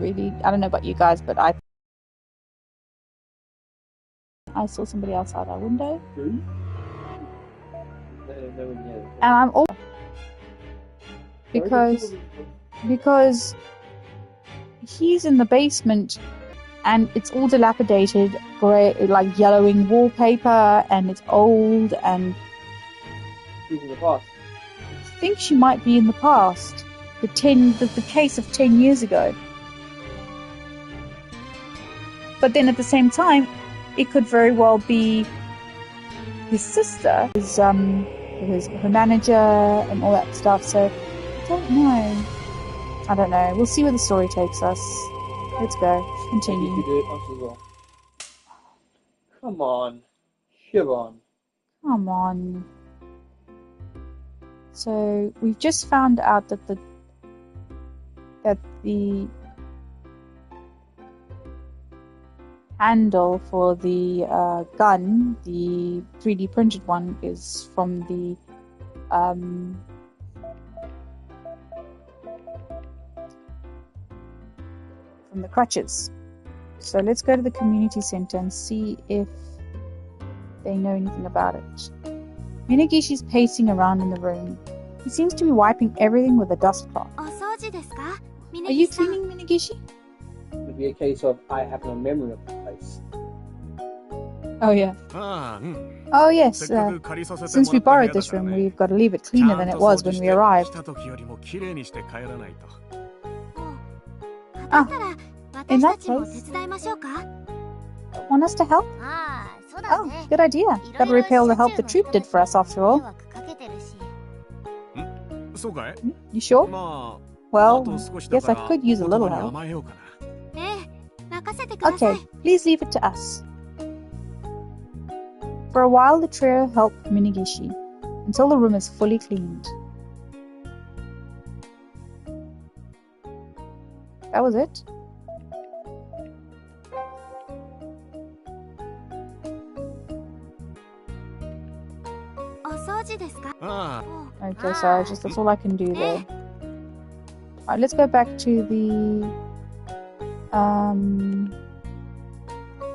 really, I don't know about you guys, but I saw somebody outside our window. Who? And I'm all because he's in the basement and it's all dilapidated, grey, like yellowing wallpaper, and it's old, and She's in the past. I think she might be in the past. The case of 10 years ago. But then at the same time, it could very well be his sister, her manager and all that stuff. So I don't know. We'll see where the story takes us. Let's go. Continue. Come on. Siobhan. Come on. So we've just found out that the handle for the gun, the 3D printed one, is from the crutches. So let's go to the community center and see if they know anything about it. Minagishi's pacing around in the room. He seems to be wiping everything with a dust cloth. Are you cleaning, Minagishi? It would be a case of I have no memory of the place. Oh yeah. Oh yes. Since we borrowed this room, we've got to leave it cleaner than it was when we arrived. Ah, in that case, want us to help? Oh, good idea. Got to repay all the help the troop did for us after all. You sure? Well, guess I could use a little help. Okay, please leave it to us. For a while, the trio helped Minagishi until the room is fully cleaned. That was it. Okay, so that's all I can do there. Alright, let's go back to the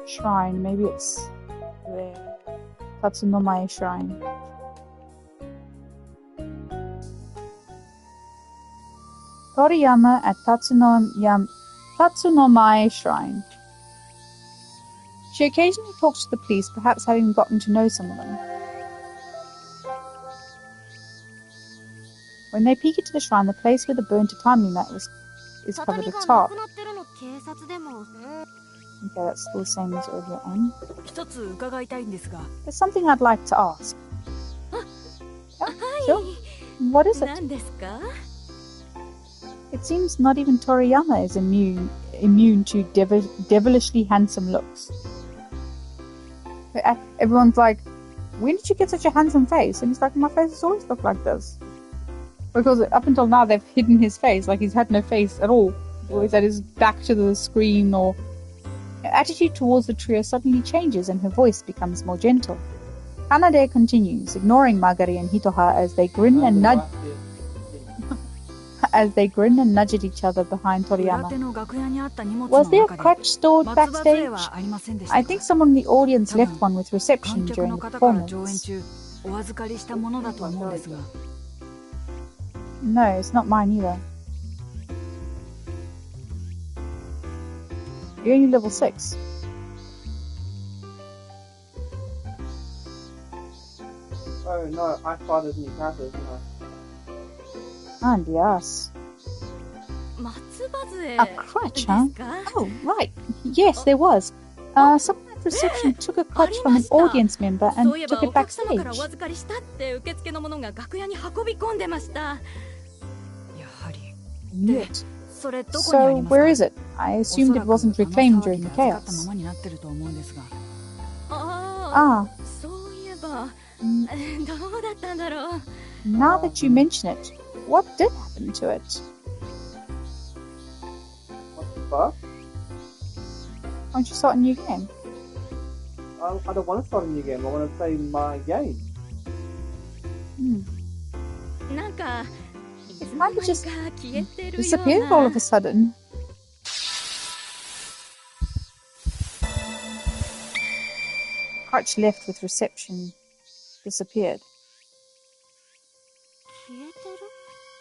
shrine. Maybe it's there. Tatsunomai Shrine. Toriyama at Tatsunomai Shrine. She occasionally talks to the police, perhaps having gotten to know some of them. When they peek into the shrine, the place where the burnt tatami mat is covered with tar. Okay, that's still the same as earlier on. There's something I'd like to ask. Yeah, sure. What is it? It seems not even Toriyama is immune to devilishly handsome looks. Everyone's like, when did you get such a handsome face? And he's like, my face has always looked like this. Because up until now they've hidden his face, like he's had no face at all. Always had his back to the screen, or her attitude towards the trio suddenly changes and her voice becomes more gentle. Kanade continues, ignoring Magari and Hitoha as they grin and nudge at each other behind Toriyama. Was there a crutch stored backstage? I think someone in the audience left one with reception during the performance. No, it's not mine either. You're only level 6. Oh no, I fathered new characters, didn't I? And yes. A crutch, huh? Oh, right. Yes, there was. Someone at reception took a crutch from an audience member and took it backstage. Yet. So, where is it? I assumed it wasn't reclaimed during the chaos. Ah. Now that you mention it, what did happen to it? What the fuck? Why don't you start a new game? I don't want to start a new game. I want to play my game. It might have just disappeared all of a sudden. cart she left with reception disappeared.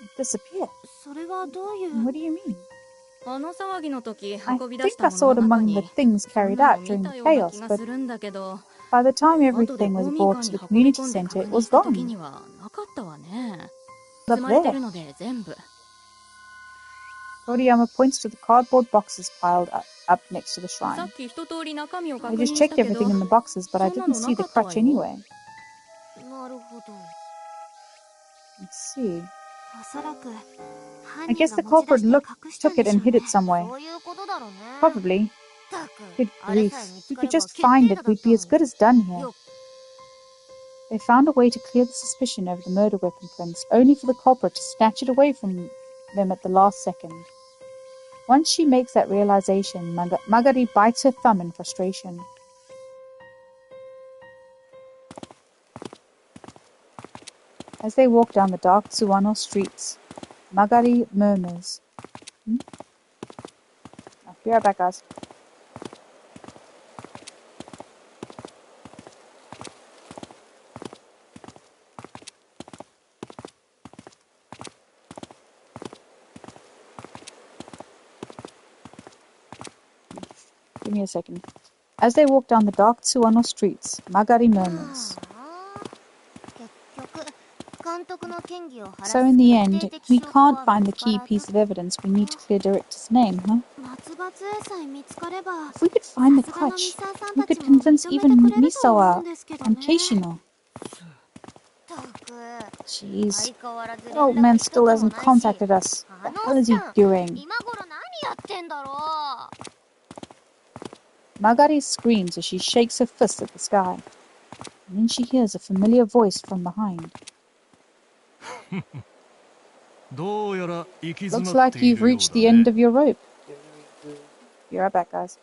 It disappeared? What do you mean? I think I saw it among the things carried out during the chaos, but by the time everything was brought to the community center, it was gone. Up there. Toriyama points to the cardboard boxes piled up next to the shrine. I just checked everything in the boxes, but I didn't see the crutch anywhere. Let's see. I guess the culprit took it and hid it somewhere. Probably. Good grief. If we could just find it, we'd be as good as done here. They found a way to clear the suspicion over the murder weapon prints, only for the culprit to snatch it away from them at the last second. Once she makes that realization, Magari bites her thumb in frustration. As they walk down the dark Tsuwano streets, Magari murmurs. I'll be right back, guys. Give me a second. As they walk down the dark Tsuwano streets, Magari murmurs. So in the end, we can't find the key piece of evidence we need to clear Director's name, huh? If we could find the clutch, we could convince even Misawa and Keishino. Jeez. That old man still hasn't contacted us. What the hell is he doing? Magari screams as she shakes her fist at the sky. And then she hears a familiar voice from behind. Looks like you've reached the end of your rope. Be right back, guys.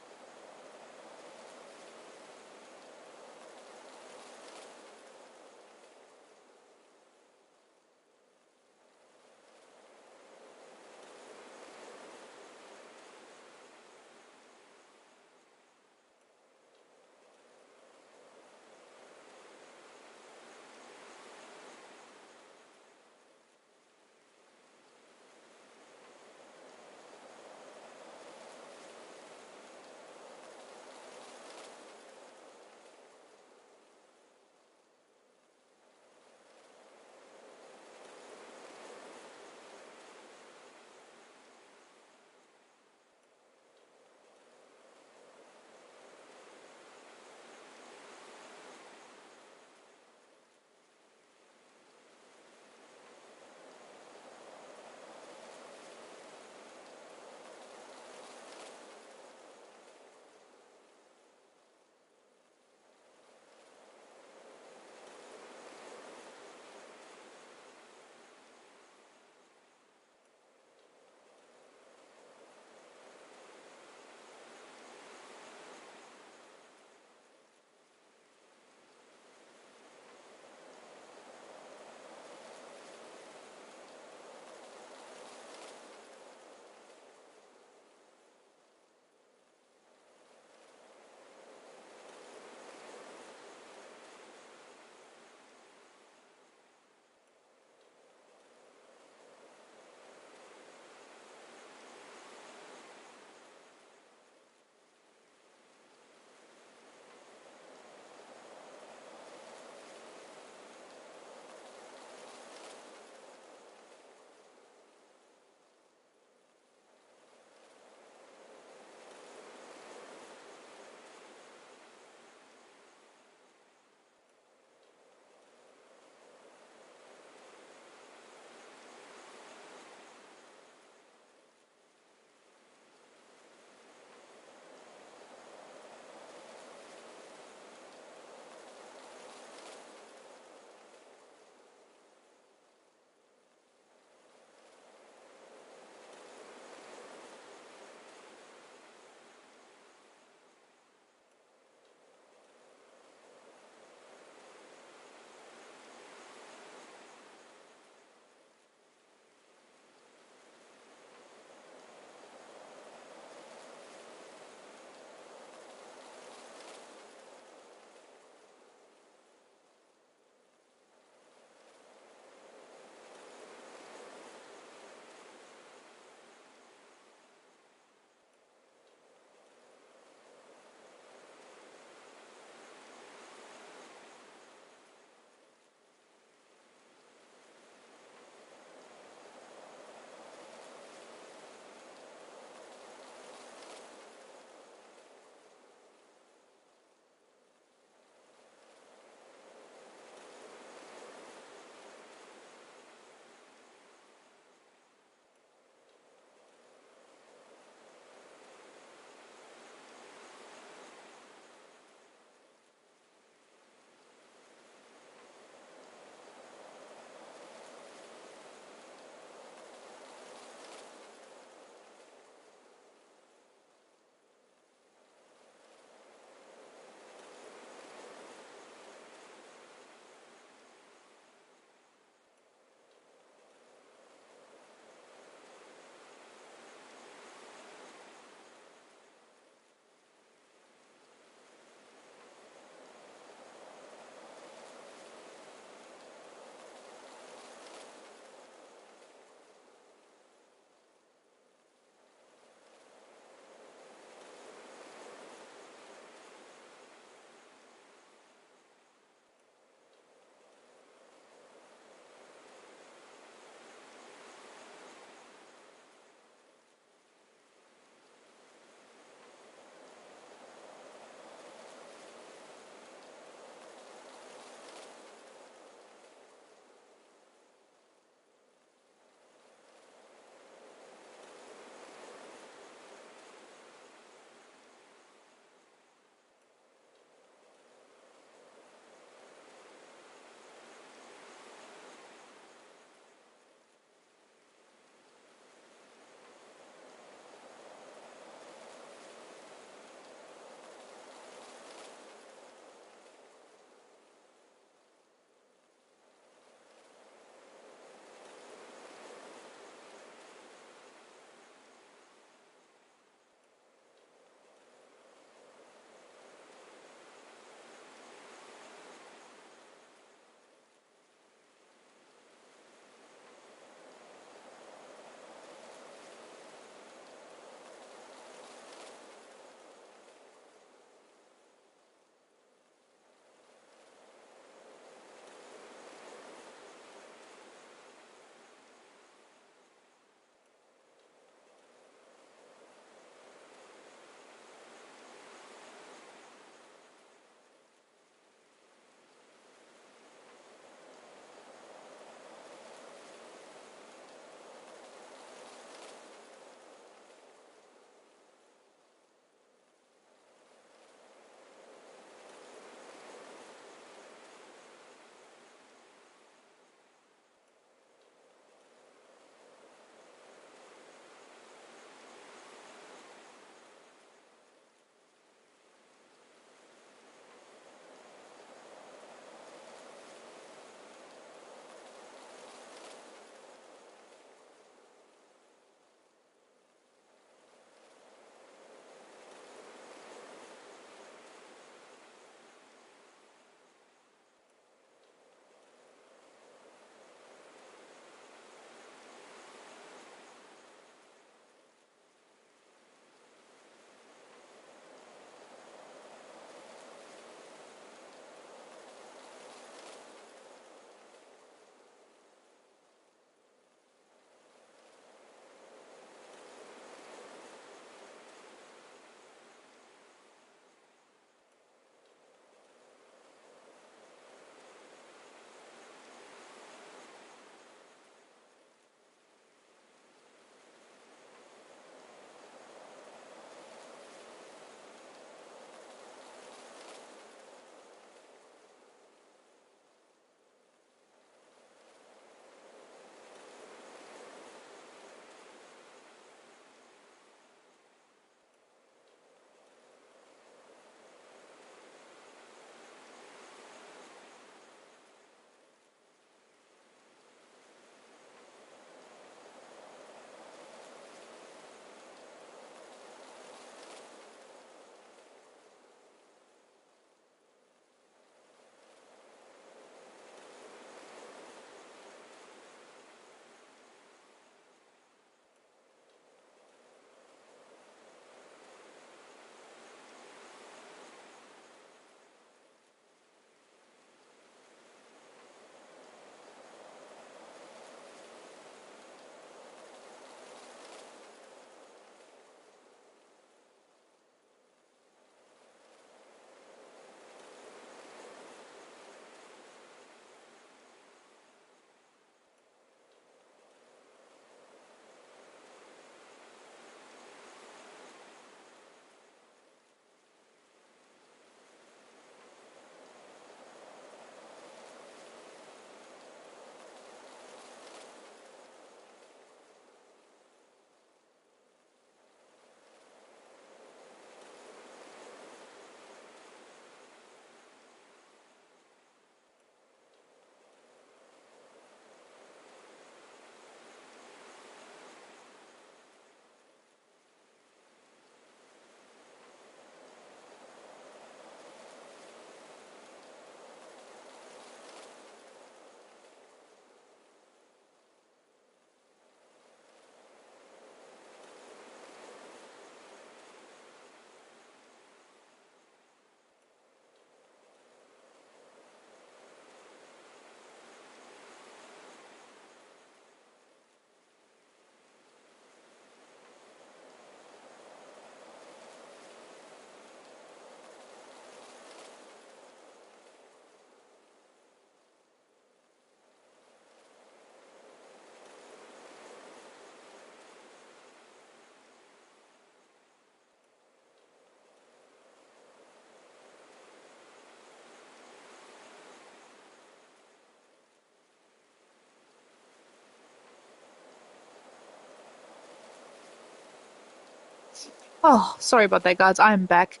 Oh, sorry about that, guys. I'm back.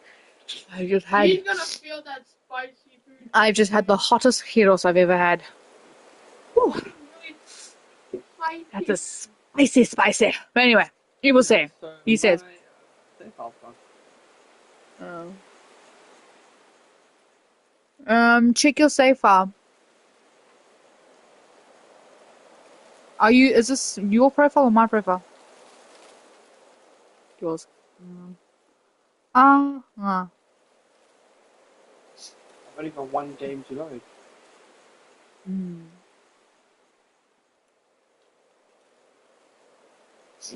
I just had. He's gonna feel that spicy food. I've just had the hottest gyros I've ever had. Whew. Spicy. That's a spicy. But anyway, you will say. So, He says. Check your safe file. Is this your profile or my profile? Yours. I've only got one game to load. What's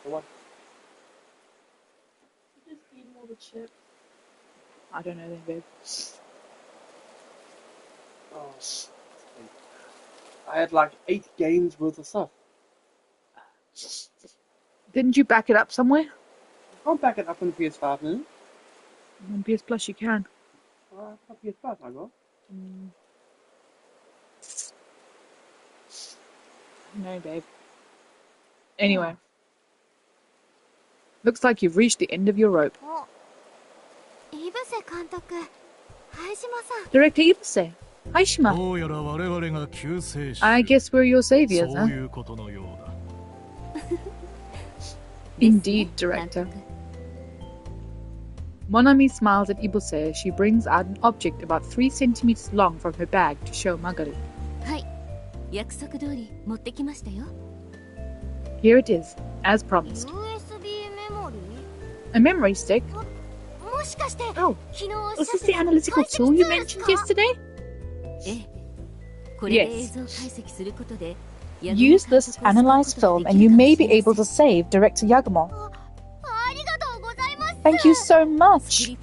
the one? Just eating all the chips. I don't know then, babe. Oh. I had like 8 games worth of stuff. Didn't you back it up somewhere? I can't back it up on the PS5 now. On PS Plus you can. I've got PS5 I got. No, babe. Anyway. Looks like you've reached the end of your rope. Director Ibuse. Haishima. I guess we're your saviors, huh? Indeed, Director. Monami smiles at Ibuse as she brings out an object about 3 centimeters long from her bag to show Magari. Here it is, as promised. A memory stick? Oh, was this the analytical tool you mentioned yesterday? Yes. Use this to analyze film and you may be able to save Director Yagumo. Thank you so much.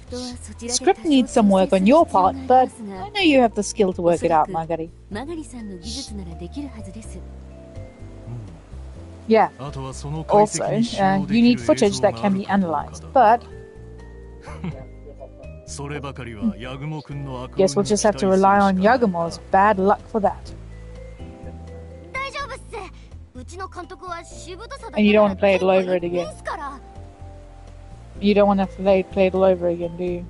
Script needs some work on your part, but I know you have the skill to work it out, Magari. Yeah. Also, you need footage that can be analyzed, but guess we'll just have to rely on Yagumo's bad luck for that. And you don't want to play it all over it again. You don't want to play it all over again, do you?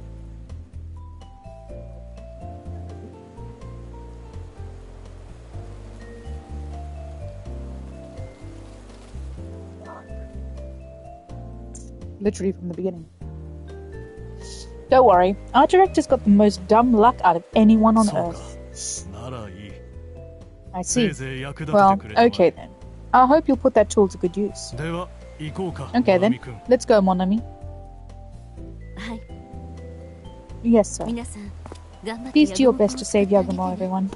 Literally from the beginning. Don't worry, our director's got the most dumb luck out of anyone on Earth. I see. Well, okay then. I hope you'll put that tool to good use. Okay then, let's go, Monami. Yes, sir. Please do your best to save Yagumo, everyone.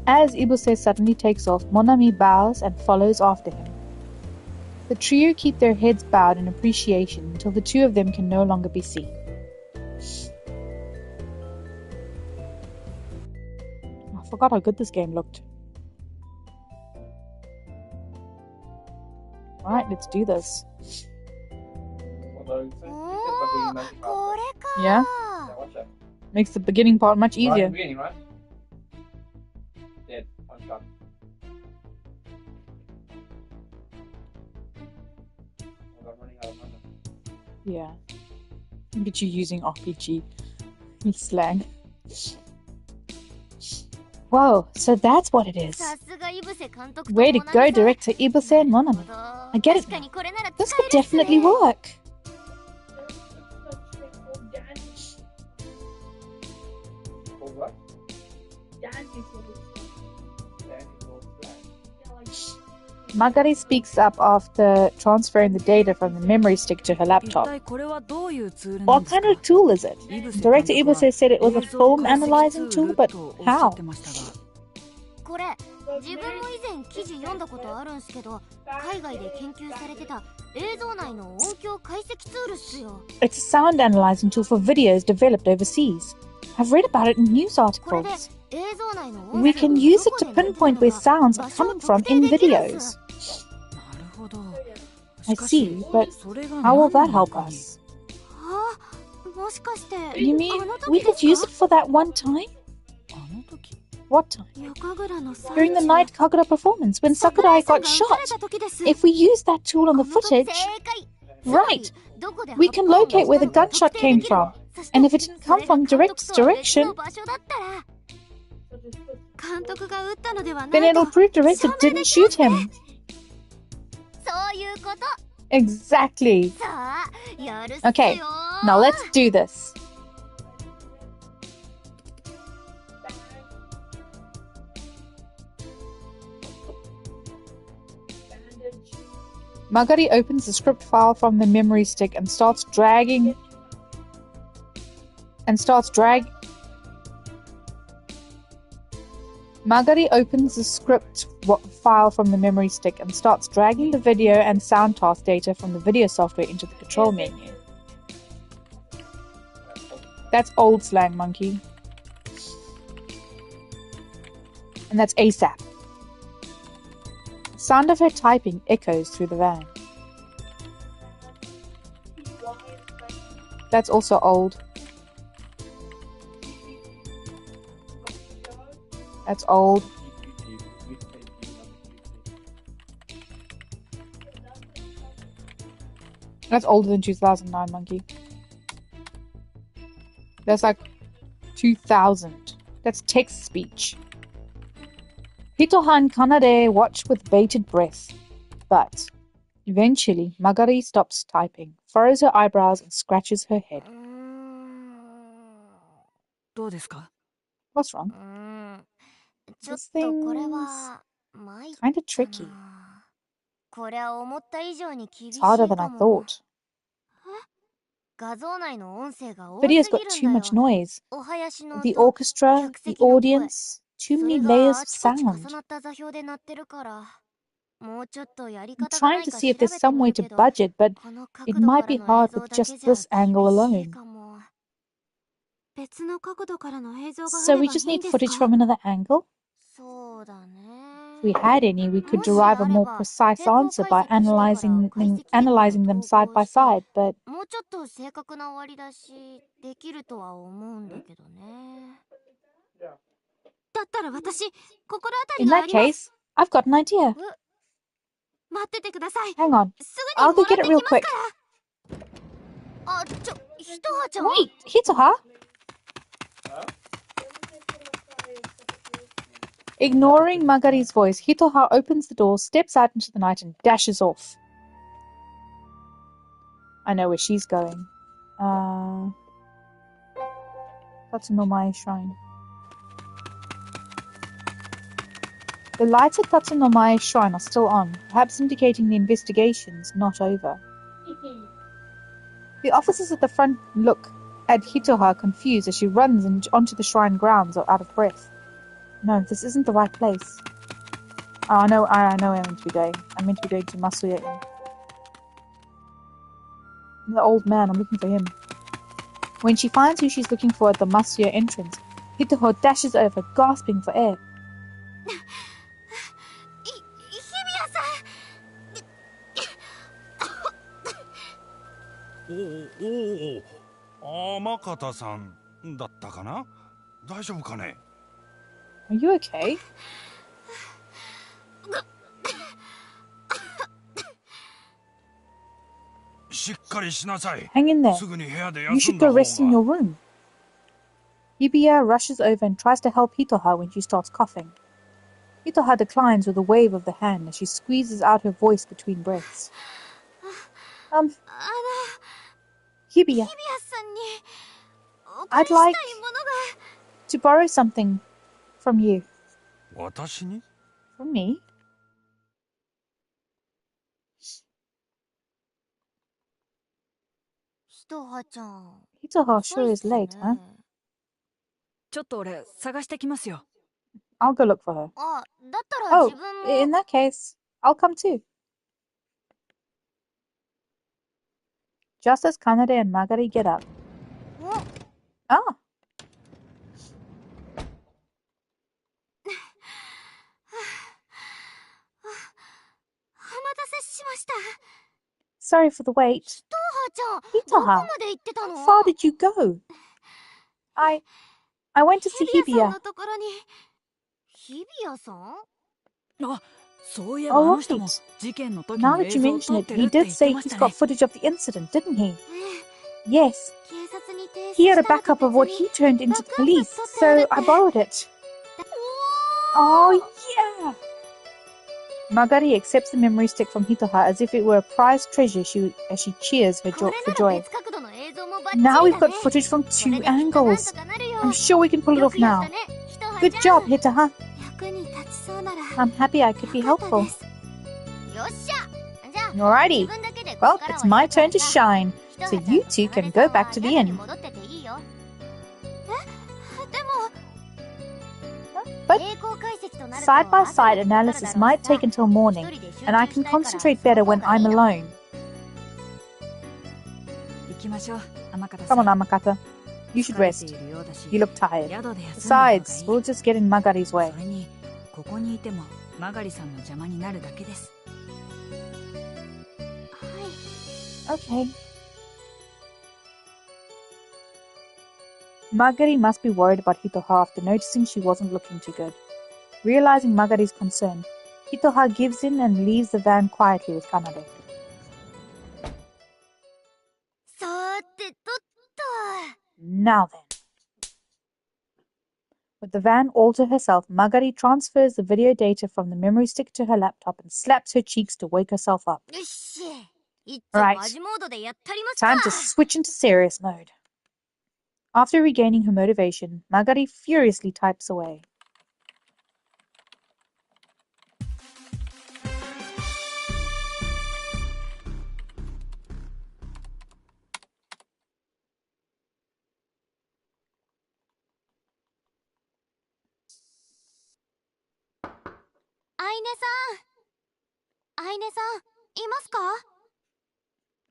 As Ibuse suddenly takes off, Monami bows and follows after him. The trio keep their heads bowed in appreciation until the two of them can no longer be seen. I forgot how good this game looked. Alright, let's do this. Yeah? Makes the beginning part much easier. Yeah. Look at you using RPG slang. Whoa, so that's what it is. Way to go, Director Ibuse and Monami. I get it now. This could definitely work. Magari speaks up after transferring the data from the memory stick to her laptop. What kind of tool is it? Director Ibuse said it was a film analyzing tool, but how? It's a sound analyzing tool for videos developed overseas. I've read about it in news articles. We can use it to pinpoint where sounds are coming from in videos. I see, but how will that help us? You mean we could use it for that one time? What time? During the night Kagura performance, when Sakurai got shot. If we use that tool on the footage... Right! We can locate where the gunshot came from. And if it didn't come from director's direction, then it'll prove director didn't shoot him. Exactly. Okay, now let's do this. Magari opens the script file from the memory stick and starts dragging. Magari opens the script file from the memory stick and starts dragging the video and sound task data from the video software into the control menu. That's old slang, monkey. And that's ASAP. The sound of her typing echoes through the van. That's also old. That's old. That's older than 2009, monkey. That's like 2000. That's text speech. Hitoha and Kanade watch with bated breath. But eventually, Magari stops typing, furrows her eyebrows, and scratches her head. What's wrong? This thing's kind of tricky. It's harder than I thought. Video's got too much noise. The orchestra, the audience, too many layers of sound. I'm trying to see if there's some way to budget, but it might be hard with just this angle alone. So we just need footage from another angle? If we had any, we could derive a more precise answer by analyzing them side by side, but... In that case, I've got an idea. Hang on, I'll go get it real quick. Wait, Hitoha? Ignoring Magari's voice, Hitoha opens the door, steps out into the night, and dashes off. I know where she's going. Tatsunomai Shrine. The lights at Tatsunomai Shrine are still on, perhaps indicating the investigation's not over. The officers at the front look at Hitoha confused as she runs onto the shrine grounds out of breath. No, this isn't the right place. Oh, I know where I'm meant to be going. I'm meant to be going to Masuya Inn. The old man, I'm looking for him. When she finds who she's looking for at the Masuya entrance, Hitoha dashes over, gasping for air. Are you okay? Hang in there. You should go rest in your room. Hibiya rushes over and tries to help Hitoha when she starts coughing. Hitoha declines with a wave of the hand as she squeezes out her voice between breaths. Hibiya, I'd like to borrow something from you. From me? Hitoha sure is late, huh? I'll go look for her. Oh, in that case, I'll come too. Just as Kanade and Magari get up. Ah! Sorry for the wait. Hitoha, how far did you go? I went to see Hibiya. Oh, right. Now that you mention it, he did say he's got footage of the incident, didn't he? Yes. He had a backup of what he turned into the police, so I borrowed it. Oh, yeah! Magari accepts the memory stick from Hitoha as if it were a prized treasure as she cheers for joy. Now we've got footage from 2 angles. I'm sure we can pull it off now. Good job, Hitoha. I'm happy I could be helpful. Alrighty. Well, it's my turn to shine, so you two can go back to the inn. But side-by-side analysis might take until morning, and I can concentrate better when I'm alone. Come on, Amakata. You should rest. You look tired. Besides, we'll just get in Magari's way. Okay. Magari must be worried about Hitoha after noticing she wasn't looking too good. Realizing Magari's concern, Hitoha gives in and leaves the van quietly with Kanade. Now then. With the van all to herself, Magari transfers the video data from the memory stick to her laptop and slaps her cheeks to wake herself up. Right. Time to switch into serious mode. After regaining her motivation, Magari furiously types away.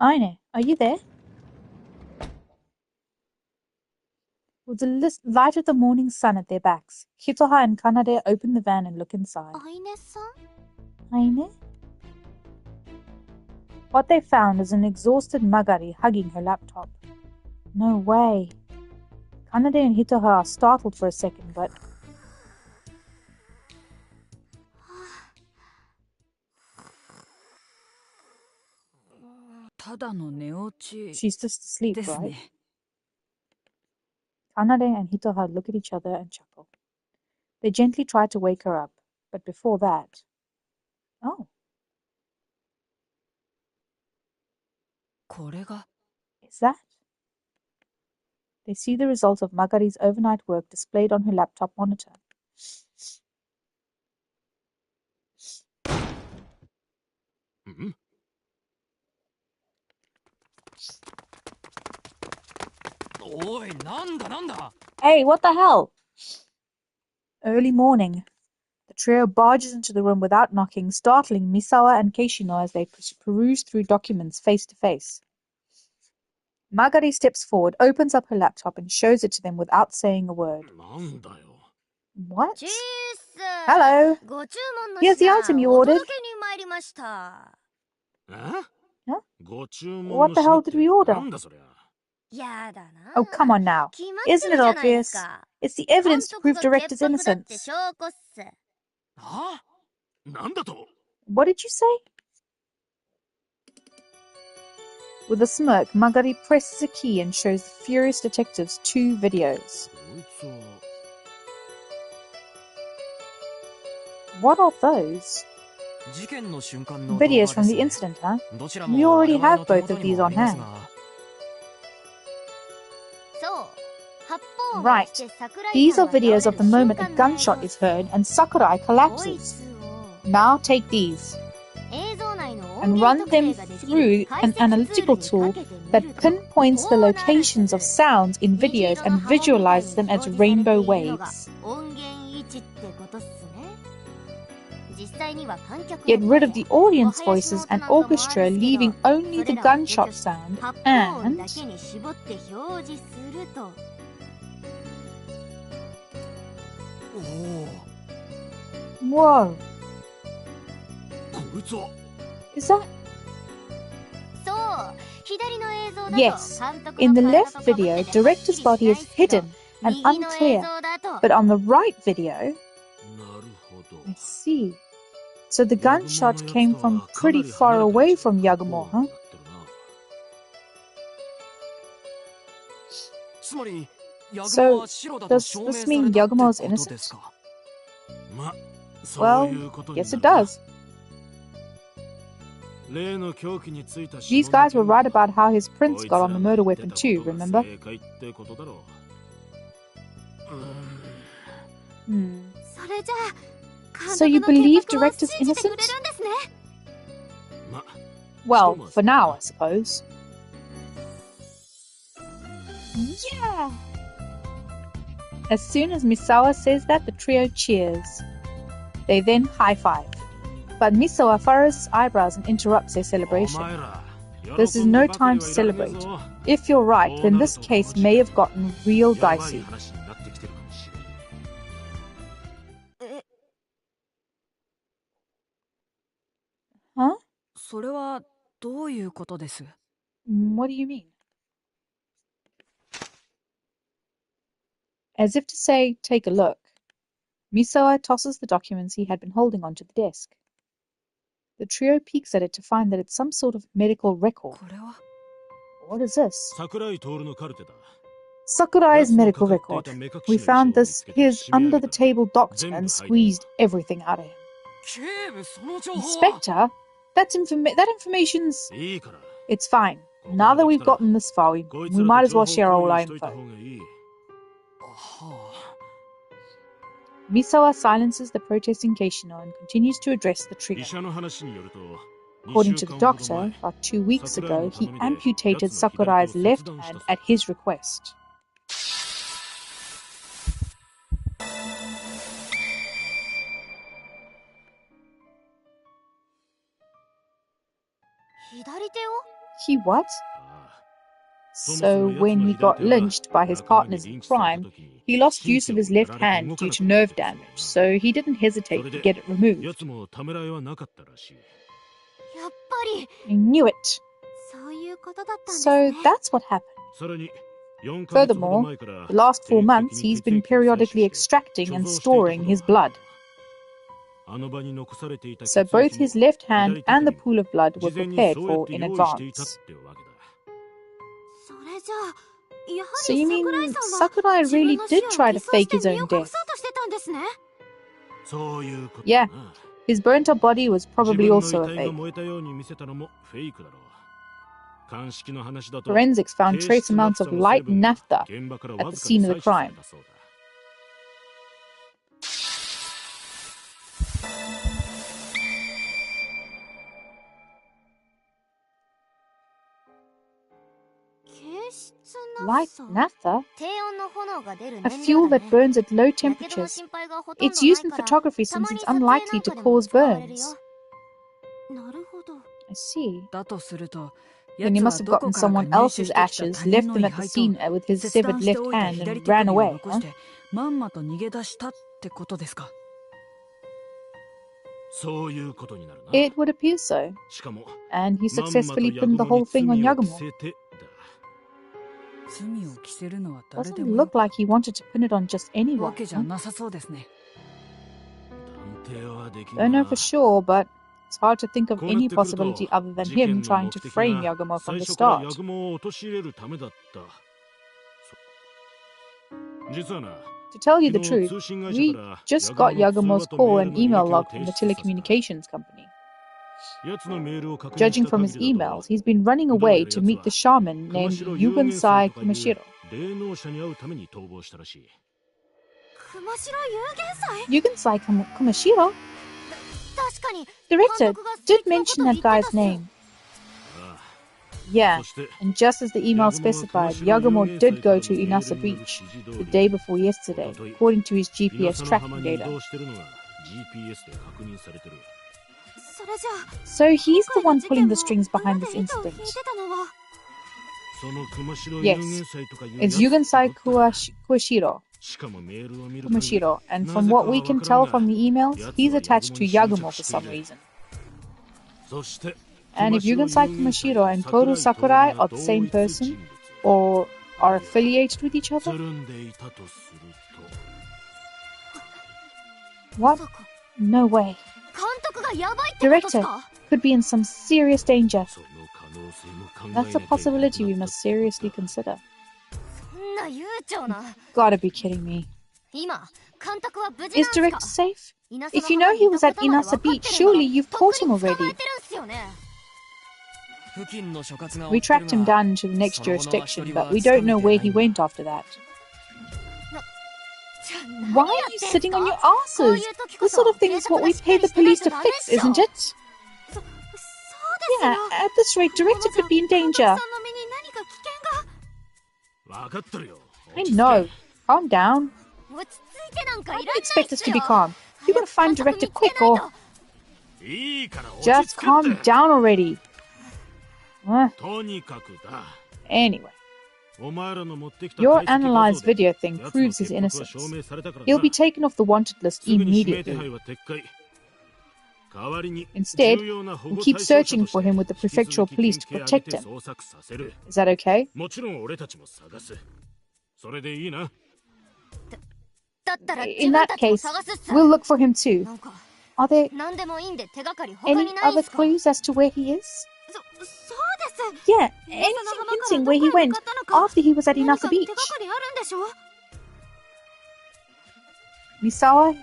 Aine, are you there? With the light of the morning sun at their backs, Hitoha and Kanade open the van and look inside. Aine? What they found is an exhausted Magari hugging her laptop. No way. Kanade and Hitoha are startled for a second, but... She's just asleep, right? Kanade and Hitoha look at each other and chuckle. They gently try to wake her up, but before that... Oh. Is that? They see the result of Magari's overnight work displayed on her laptop monitor. Mm-hmm. Hey, what the hell? Early morning. The trio barges into the room without knocking, startling Misawa and Keishino as they peruse through documents face to face. Magari steps forward, opens up her laptop, and shows it to them without saying a word. What? Hello. Here's the item you ordered. Huh? What the hell did we order? Oh, come on now. Isn't it obvious? It's the evidence to prove director's innocence. What did you say? With a smirk, Magari presses a key and shows the furious detectives 2 videos. What are those? Videos from the incident, huh? We already have both of these on hand. Right. These are videos of the moment a gunshot is heard and Sakurai collapses. Now take these and run them through an analytical tool that pinpoints the locations of sounds in videos and visualizes them as rainbow waves. Get rid of the audience voices and orchestra, leaving only the gunshot sound and... Whoa. Is that... Yes. In the left video, director's body is hidden and unclear. But on the right video... I see. So the gunshot came from pretty far away from Yagumo, huh? So, does this mean Yagumo is innocent? Well, yes it does. These guys were right about how his prints got on the murder weapon too, remember? So you believe Director's innocent? Well, for now, I suppose. Yeah! As soon as Misawa says that, the trio cheers. They then high-five. But Misawa furrows his eyebrows and interrupts their celebration. This is no time to celebrate. If you're right, then this case may have gotten real dicey. Huh? What do you mean? As if to say, take a look, Misawa tosses the documents he had been holding onto the desk. The trio peeks at it to find that it's some sort of medical record. What is this? Sakurai's medical record. We found his under-the-table doctor and squeezed everything out of him. Inspector? That information's... It's fine. Now that we've gotten this far, we might as well share all our info. Misawa silences the protesting Keishino and continues to address the trio. According to the doctor, about 2 weeks ago, he amputated Sakurai's left hand at his request. He what? So when he got lynched by his partners in crime, he lost use of his left hand due to nerve damage, so he didn't hesitate to get it removed. I knew it. So that's what happened. Furthermore, the last 4 months he's been periodically extracting and storing his blood. So both his left hand and the pool of blood were prepared for in advance. So you mean Sakurai really did try to fake his own death? Yeah, his burnt-up body was probably also a fake. Forensics found trace amounts of light naphtha at the scene of the crime. Light naphtha? A fuel that burns at low temperatures. It's used in photography since it's unlikely to cause burns. I see. Then he must have gotten someone else's ashes, left them at the scene with his severed left hand and ran away, huh? It would appear so. And he successfully pinned the whole thing on Yagumo. Doesn't look like he wanted to pin it on just anyone. Huh? Don't know for sure, but it's hard to think of any possibility other than him trying to frame Yagumo from the start. To tell you the truth, we just got Yagumo's call and email log from the telecommunications company. Judging from his emails, he's been running away to meet the shaman named Yugensai Kumashiro. Yugensai Kumashiro? Director did mention that guy's name. Yeah, and just as the email specified, Yagumo did go to Inasa Beach the day before yesterday, according to his GPS tracking data. So he's the one pulling the strings behind this incident. Yes, it's Yugensai Kumashiro, and from what we can tell from the emails, he's attached to Yagumo for some reason. And if Yugensai Kumashiro and Toru Sakurai are the same person, or are affiliated with each other? What? No way. Director could be in some serious danger. That's a possibility we must seriously consider. You've gotta be kidding me. Is Director safe? If you know he was at Inasa Beach, surely you've caught him already. We tracked him down into the next jurisdiction, but we don't know where he went after that. Why are you sitting on your asses? This sort of thing is what we pay the police to fix, isn't it? Yeah, at this rate, Director could be in danger. I know. Calm down. How do you expect us to be calm? You gotta find Director quick, or... Just calm down already. Anyway. Your analyzed video thing proves his innocence. He'll be taken off the wanted list immediately. Instead, we'll keep searching for him with the prefectural police to protect him. Is that okay? In that case, we'll look for him too. Are there any other clues as to where he is? Yeah, anything hinting where he went after he was at Inasa Beach. Misawa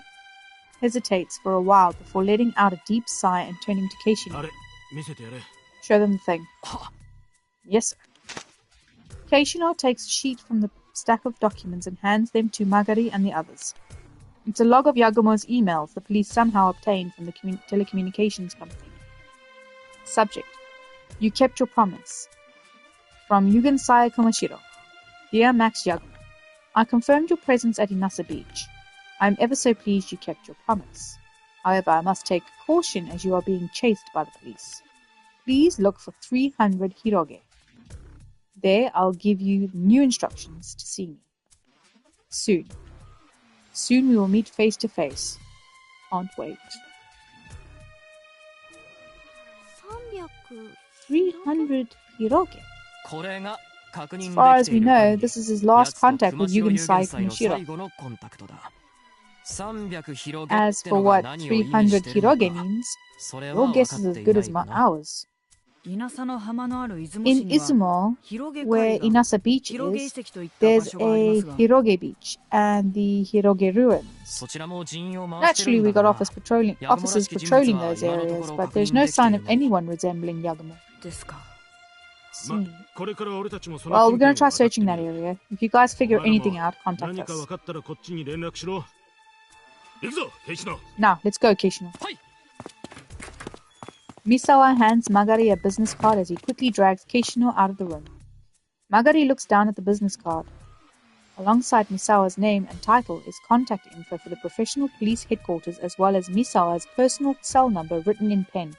hesitates for a while before letting out a deep sigh and turning to Keishino. Show them the thing. Yes, sir. Keishino takes a sheet from the stack of documents and hands them to Magari and the others. It's a log of Yagumo's emails the police somehow obtained from the telecommunications company. Subject: You kept your promise. From Yugen Saya Komashiro. Dear Max Yagumo, I confirmed your presence at Inasa Beach. I am ever so pleased you kept your promise. However, I must take caution as you are being chased by the police. Please look for 300 Hiroge. There, I'll give you new instructions to see me. Soon. Soon we will meet face to face. Can't wait. 300 Hiroge. As far as we know, this is his last contact with Yugen Sai Komashiro. As for what 300 Hiroge means, your guess is as good as ours. In Izumo, where Inasa Beach is, there's a Hiroge Beach and the Hiroge Ruins. Naturally, we got officers patrolling those areas, but there's no sign of anyone resembling Yagumo. Well, we're going to try searching that area. If you guys figure anything out, contact us. Now, let's go, Keishino. Misawa hands Magari a business card as he quickly drags Keishino out of the room. Magari looks down at the business card. Alongside Misawa's name and title is contact info for the professional police headquarters as well as Misawa's personal cell number written in pen.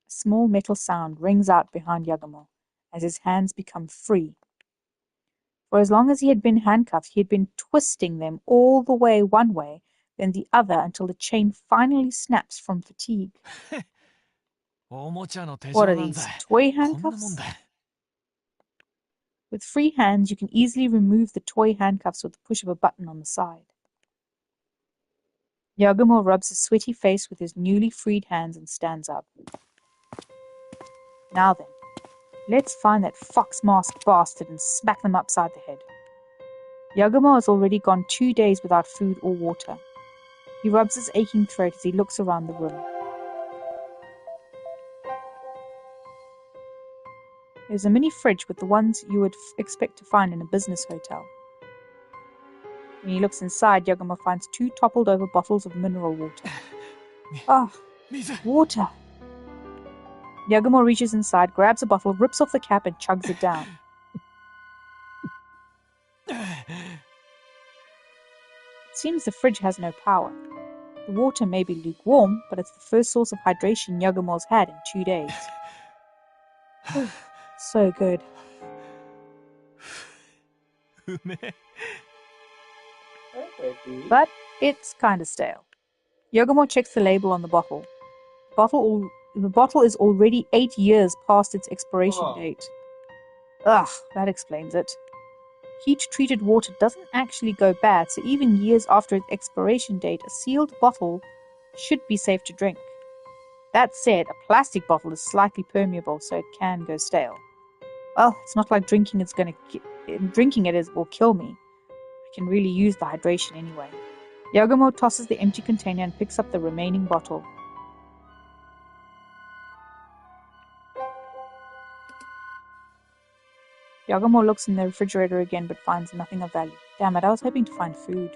A small metal sound rings out behind Yagumo as his hands become free. For as long as he had been handcuffed, he had been twisting them all the way one way, then the other until the chain finally snaps from fatigue. What are these, toy handcuffs? With free hands, you can easily remove the toy handcuffs with the push of a button on the side. Yagumo rubs his sweaty face with his newly freed hands and stands up. Now then, let's find that fox-masked bastard and smack them upside the head. Yagumo has already gone 2 days without food or water. He rubs his aching throat as he looks around the room. There's a mini fridge with the ones you would expect to find in a business hotel. When he looks inside, Yagumo finds 2 toppled-over bottles of mineral water. Ah, water! Yagumo reaches inside, grabs a bottle, rips off the cap, and chugs it down. It seems the fridge has no power. The water may be lukewarm, but it's the first source of hydration Yagumo's had in 2 days. So good. But It's kind of stale. Yogamo checks the label on the bottle. The bottle is already 8 years past its expiration date. Ugh, that explains it. Heat-treated water doesn't actually go bad, so even years after its expiration date, a sealed bottle should be safe to drink. That said, a plastic bottle is slightly permeable, so it can go stale. Well, it's not like drinking it will kill me. I can really use the hydration anyway. Yagamo tosses the empty container and picks up the remaining bottle. Yagamo looks in the refrigerator again but finds nothing of value. Damn it, I was hoping to find food.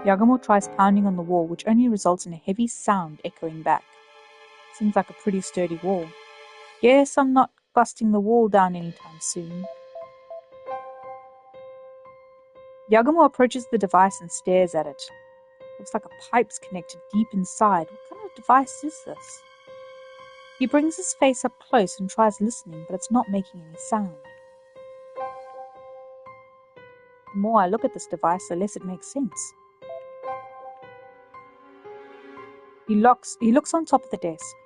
Yagamo tries pounding on the wall, which only results in a heavy sound echoing back. Seems like a pretty sturdy wall. Guess I'm not busting the wall down anytime soon. Yagamo approaches the device and stares at it. Looks like a pipe's connected deep inside. What kind of device is this? He brings his face up close and tries listening, but it's not making any sound. The more I look at this device, the less it makes sense. He looks on top of the desk.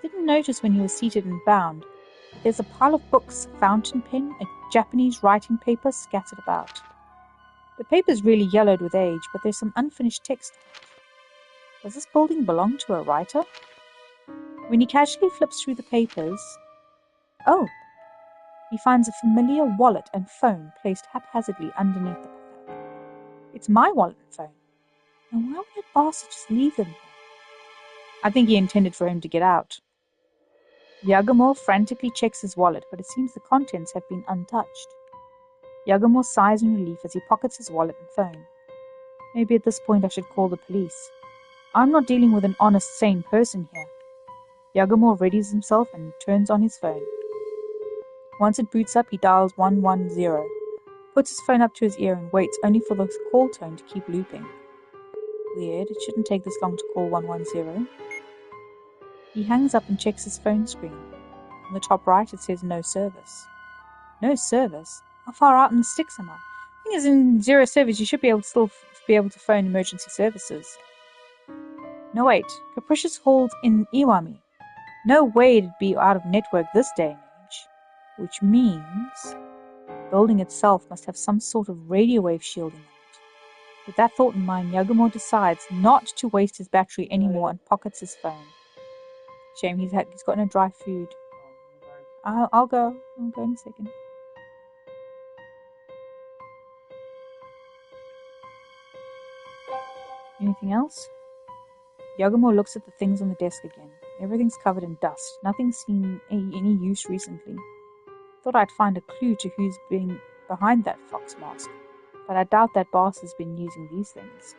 Didn't notice when he was seated and bound. There's a pile of books, a fountain pen, a Japanese writing paper scattered about. The paper's really yellowed with age, but there's some unfinished text. Does this building belong to a writer? When he casually flips through the papers... Oh! He finds a familiar wallet and phone placed haphazardly underneath the pile. It's my wallet and phone. And why would that bastard just leave them here? I think he intended for him to get out. Yagamo frantically checks his wallet, but it seems the contents have been untouched. Yagamo sighs in relief as he pockets his wallet and phone. Maybe at this point I should call the police. I'm not dealing with an honest, sane person here. Yagamo readies himself and turns on his phone. Once it boots up, he dials 110, puts his phone up to his ear and waits only for the call tone to keep looping. Weird, it shouldn't take this long to call 110. He hangs up and checks his phone screen. On the top right it says no service. No service? How far out in the sticks am I? The thing is, in zero service you should be able to still be able to phone emergency services. No wait, Capricious Halls in Iwami. No way it'd be out of network this day and age. Which means the building itself must have some sort of radio wave shielding on it. With that thought in mind, Yagamo decides not to waste his battery anymore and pockets his phone. Shame he's got no dry food. I'll go in a second. Anything else? Yagamo looks at the things on the desk again. Everything's covered in dust. Nothing's seen any use recently. Thought I'd find a clue to who's been behind that fox mask, but I doubt that boss has been using these things.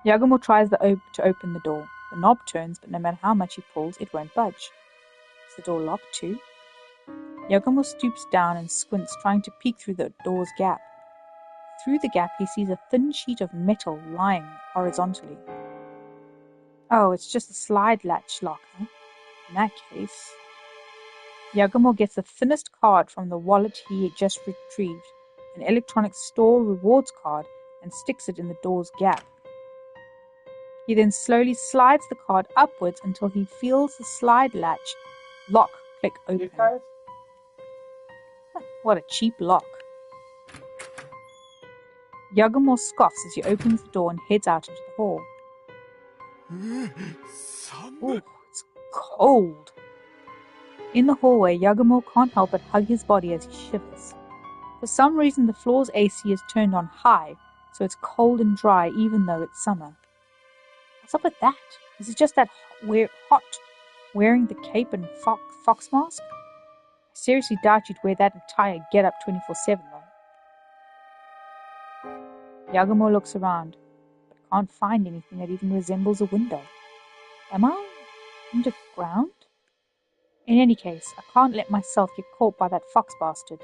Yagamo tries to open the door. The knob turns, but no matter how much he pulls, it won't budge. Is the door locked too? Yagamo stoops down and squints, trying to peek through the door's gap. Through the gap, he sees a thin sheet of metal lying horizontally. Oh, it's just a slide latch lock, huh? In that case... Yagamo gets the thinnest card from the wallet he had just retrieved, an electronic store rewards card, and sticks it in the door's gap. He then slowly slides the card upwards until he feels the slide latch lock click open. What a cheap lock. Yagamo scoffs as he opens the door and heads out into the hall. Ooh, it's cold. In the hallway, Yagamo can't help but hug his body as he shivers. For some reason, the floor's AC is turned on high, so it's cold and dry even though it's summer. What's up with that? Is it just that hot wearing the cape and fox mask? I seriously doubt you'd wear that entire get-up 24/7 though. Yagamo looks around, but can't find anything that even resembles a window. Am I underground? In any case, I can't let myself get caught by that fox bastard.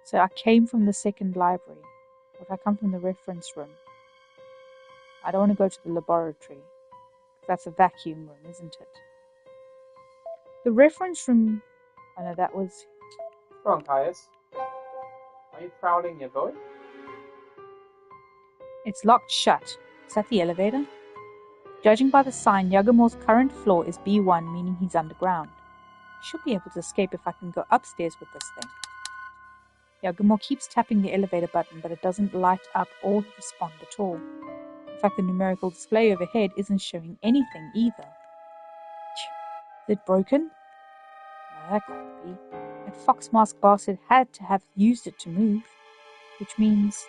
So I came from the second library. Or did I come from the reference room? I don't want to go to the laboratory. That's a vacuum room, isn't it? The reference room... I know that was... Go on, Caius. Are you prowling your boat? It's locked shut. Is that the elevator? Judging by the sign, Yagomor's current floor is B1, meaning he's underground. I should be able to escape if I can go upstairs with this thing. Yagomor keeps tapping the elevator button, but it doesn't light up or respond at all. In fact, the numerical display overhead isn't showing anything either. Is it broken? No, that can't be. That fox mask bastard had to have used it to move, which means...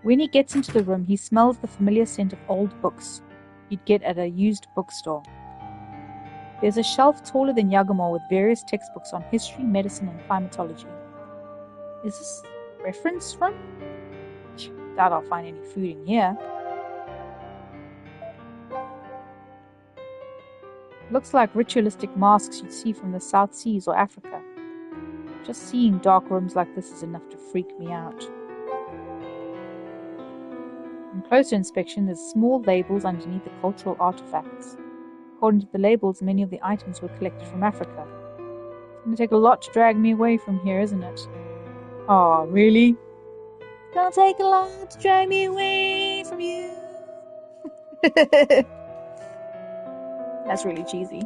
When he gets into the room, he smells the familiar scent of old books you'd get at a used bookstore. There's a shelf taller than Yagomor with various textbooks on history, medicine, and climatology. Is this reference room? Doubt I'll find any food in here. Looks like ritualistic masks you'd see from the South Seas or Africa. Just seeing dark rooms like this is enough to freak me out. On closer inspection, there's small labels underneath the cultural artifacts. According to the labels, many of the items were collected from Africa. It's going to take a lot to drag me away from here, isn't it? Oh, really? It's going to take a lot to drag me away from you. That's really cheesy.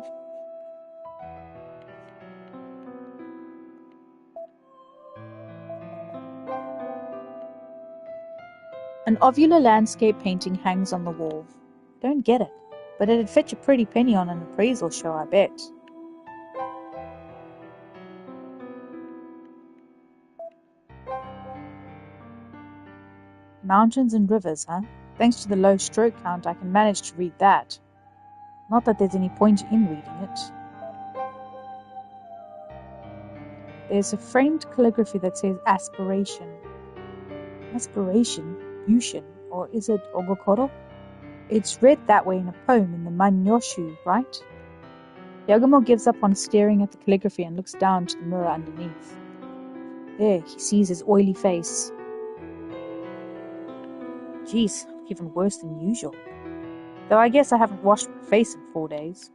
An ovular landscape painting hangs on the wall. Don't get it, but it'd fetch a pretty penny on an appraisal show, I bet. Mountains and rivers, huh? Thanks to the low stroke count, I can manage to read that. Not that there's any point in reading it. There's a framed calligraphy that says aspiration. Aspiration? Yushin, or is it Ogokoro? It's read that way in a poem in the Manyoshu, right? Yagomor gives up on staring at the calligraphy and looks down to the mirror underneath. There, he sees his oily face. Geez, even worse than usual. Though I guess I haven't washed my face in 4 days.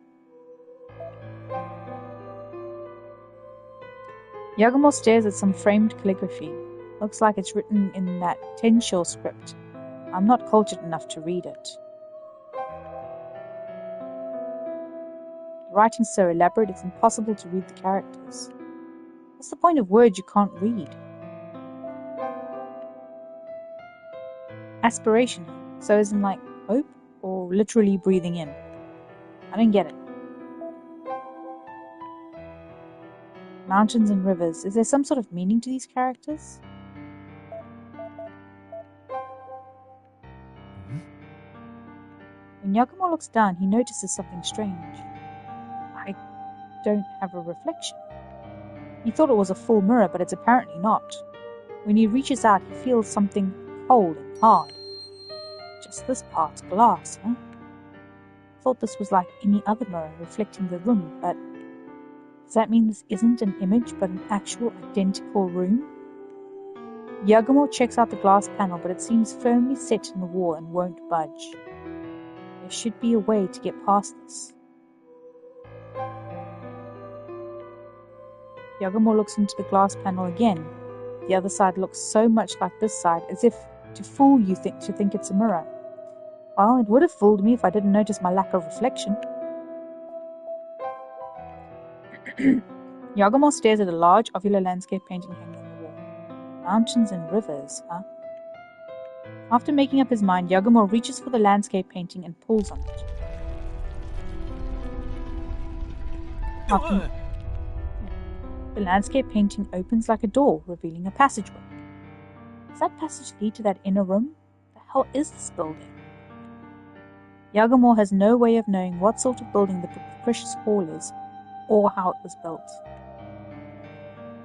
Yagomor stares at some framed calligraphy. Looks like it's written in that Tensho script. I'm not cultured enough to read it. The writing's so elaborate it's impossible to read the characters. What's the point of words you can't read? Aspiration, so isn't like hope or literally breathing in? I don't get it. Mountains and rivers. Is there some sort of meaning to these characters? When Yagomor looks down, he notices something strange. I don't have a reflection. He thought it was a full mirror, but it's apparently not. When he reaches out, he feels something cold and hard. Just this part's glass, huh? Thought this was like any other mirror reflecting the room, but does that mean this isn't an image but an actual identical room? Yagomor checks out the glass panel, but it seems firmly set in the wall and won't budge. There should be a way to get past this. Yagomor looks into the glass panel again. The other side looks so much like this side, as if to fool you to think it's a mirror. Well, it would have fooled me if I didn't notice my lack of reflection. Yagomor stares at a large ovular landscape painting hanging on the wall. Mountains and rivers, huh? After making up his mind, Yagomor reaches for the landscape painting and pulls on it. The landscape painting opens like a door, revealing a passageway. Does that passage lead to that inner room? The hell is this building? Yagomor has no way of knowing what sort of building the capricious hall is, or how it was built.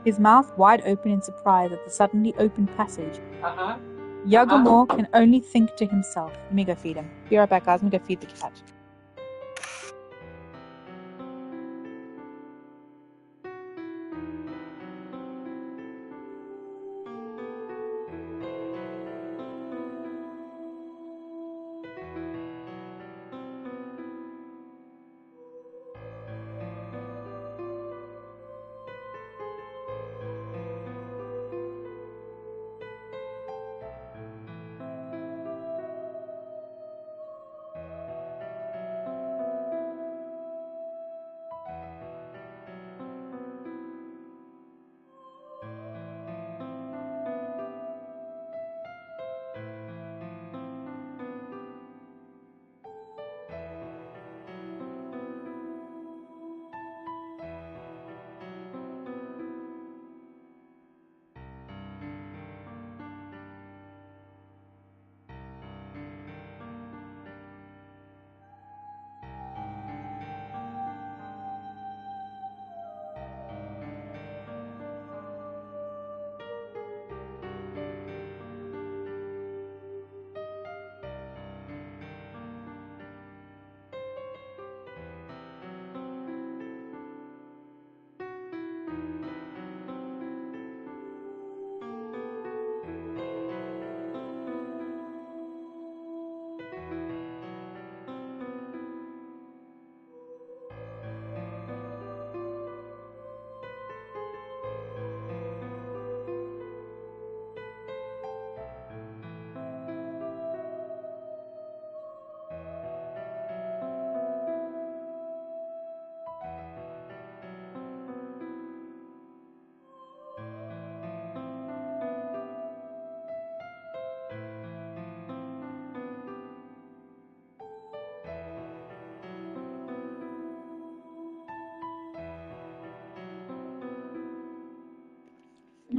His mouth wide open in surprise at the suddenly opened passage, Yagomor can only think to himself. Let me go feed him. Be right back, guys. Let me go feed the cat.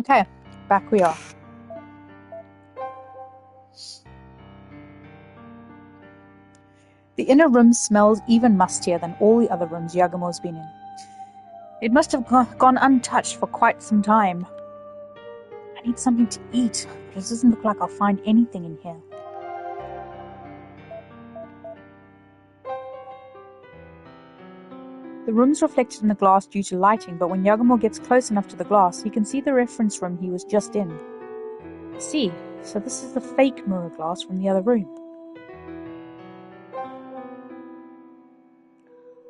Okay, back we are. The inner room smells even mustier than all the other rooms Yagumo's been in. It must have gone untouched for quite some time. I need something to eat, but it doesn't look like I'll find anything in here. The room's reflected in the glass due to lighting, but when Yagumo gets close enough to the glass, he can see the reference room he was just in. I see, so this is the fake mirror glass from the other room.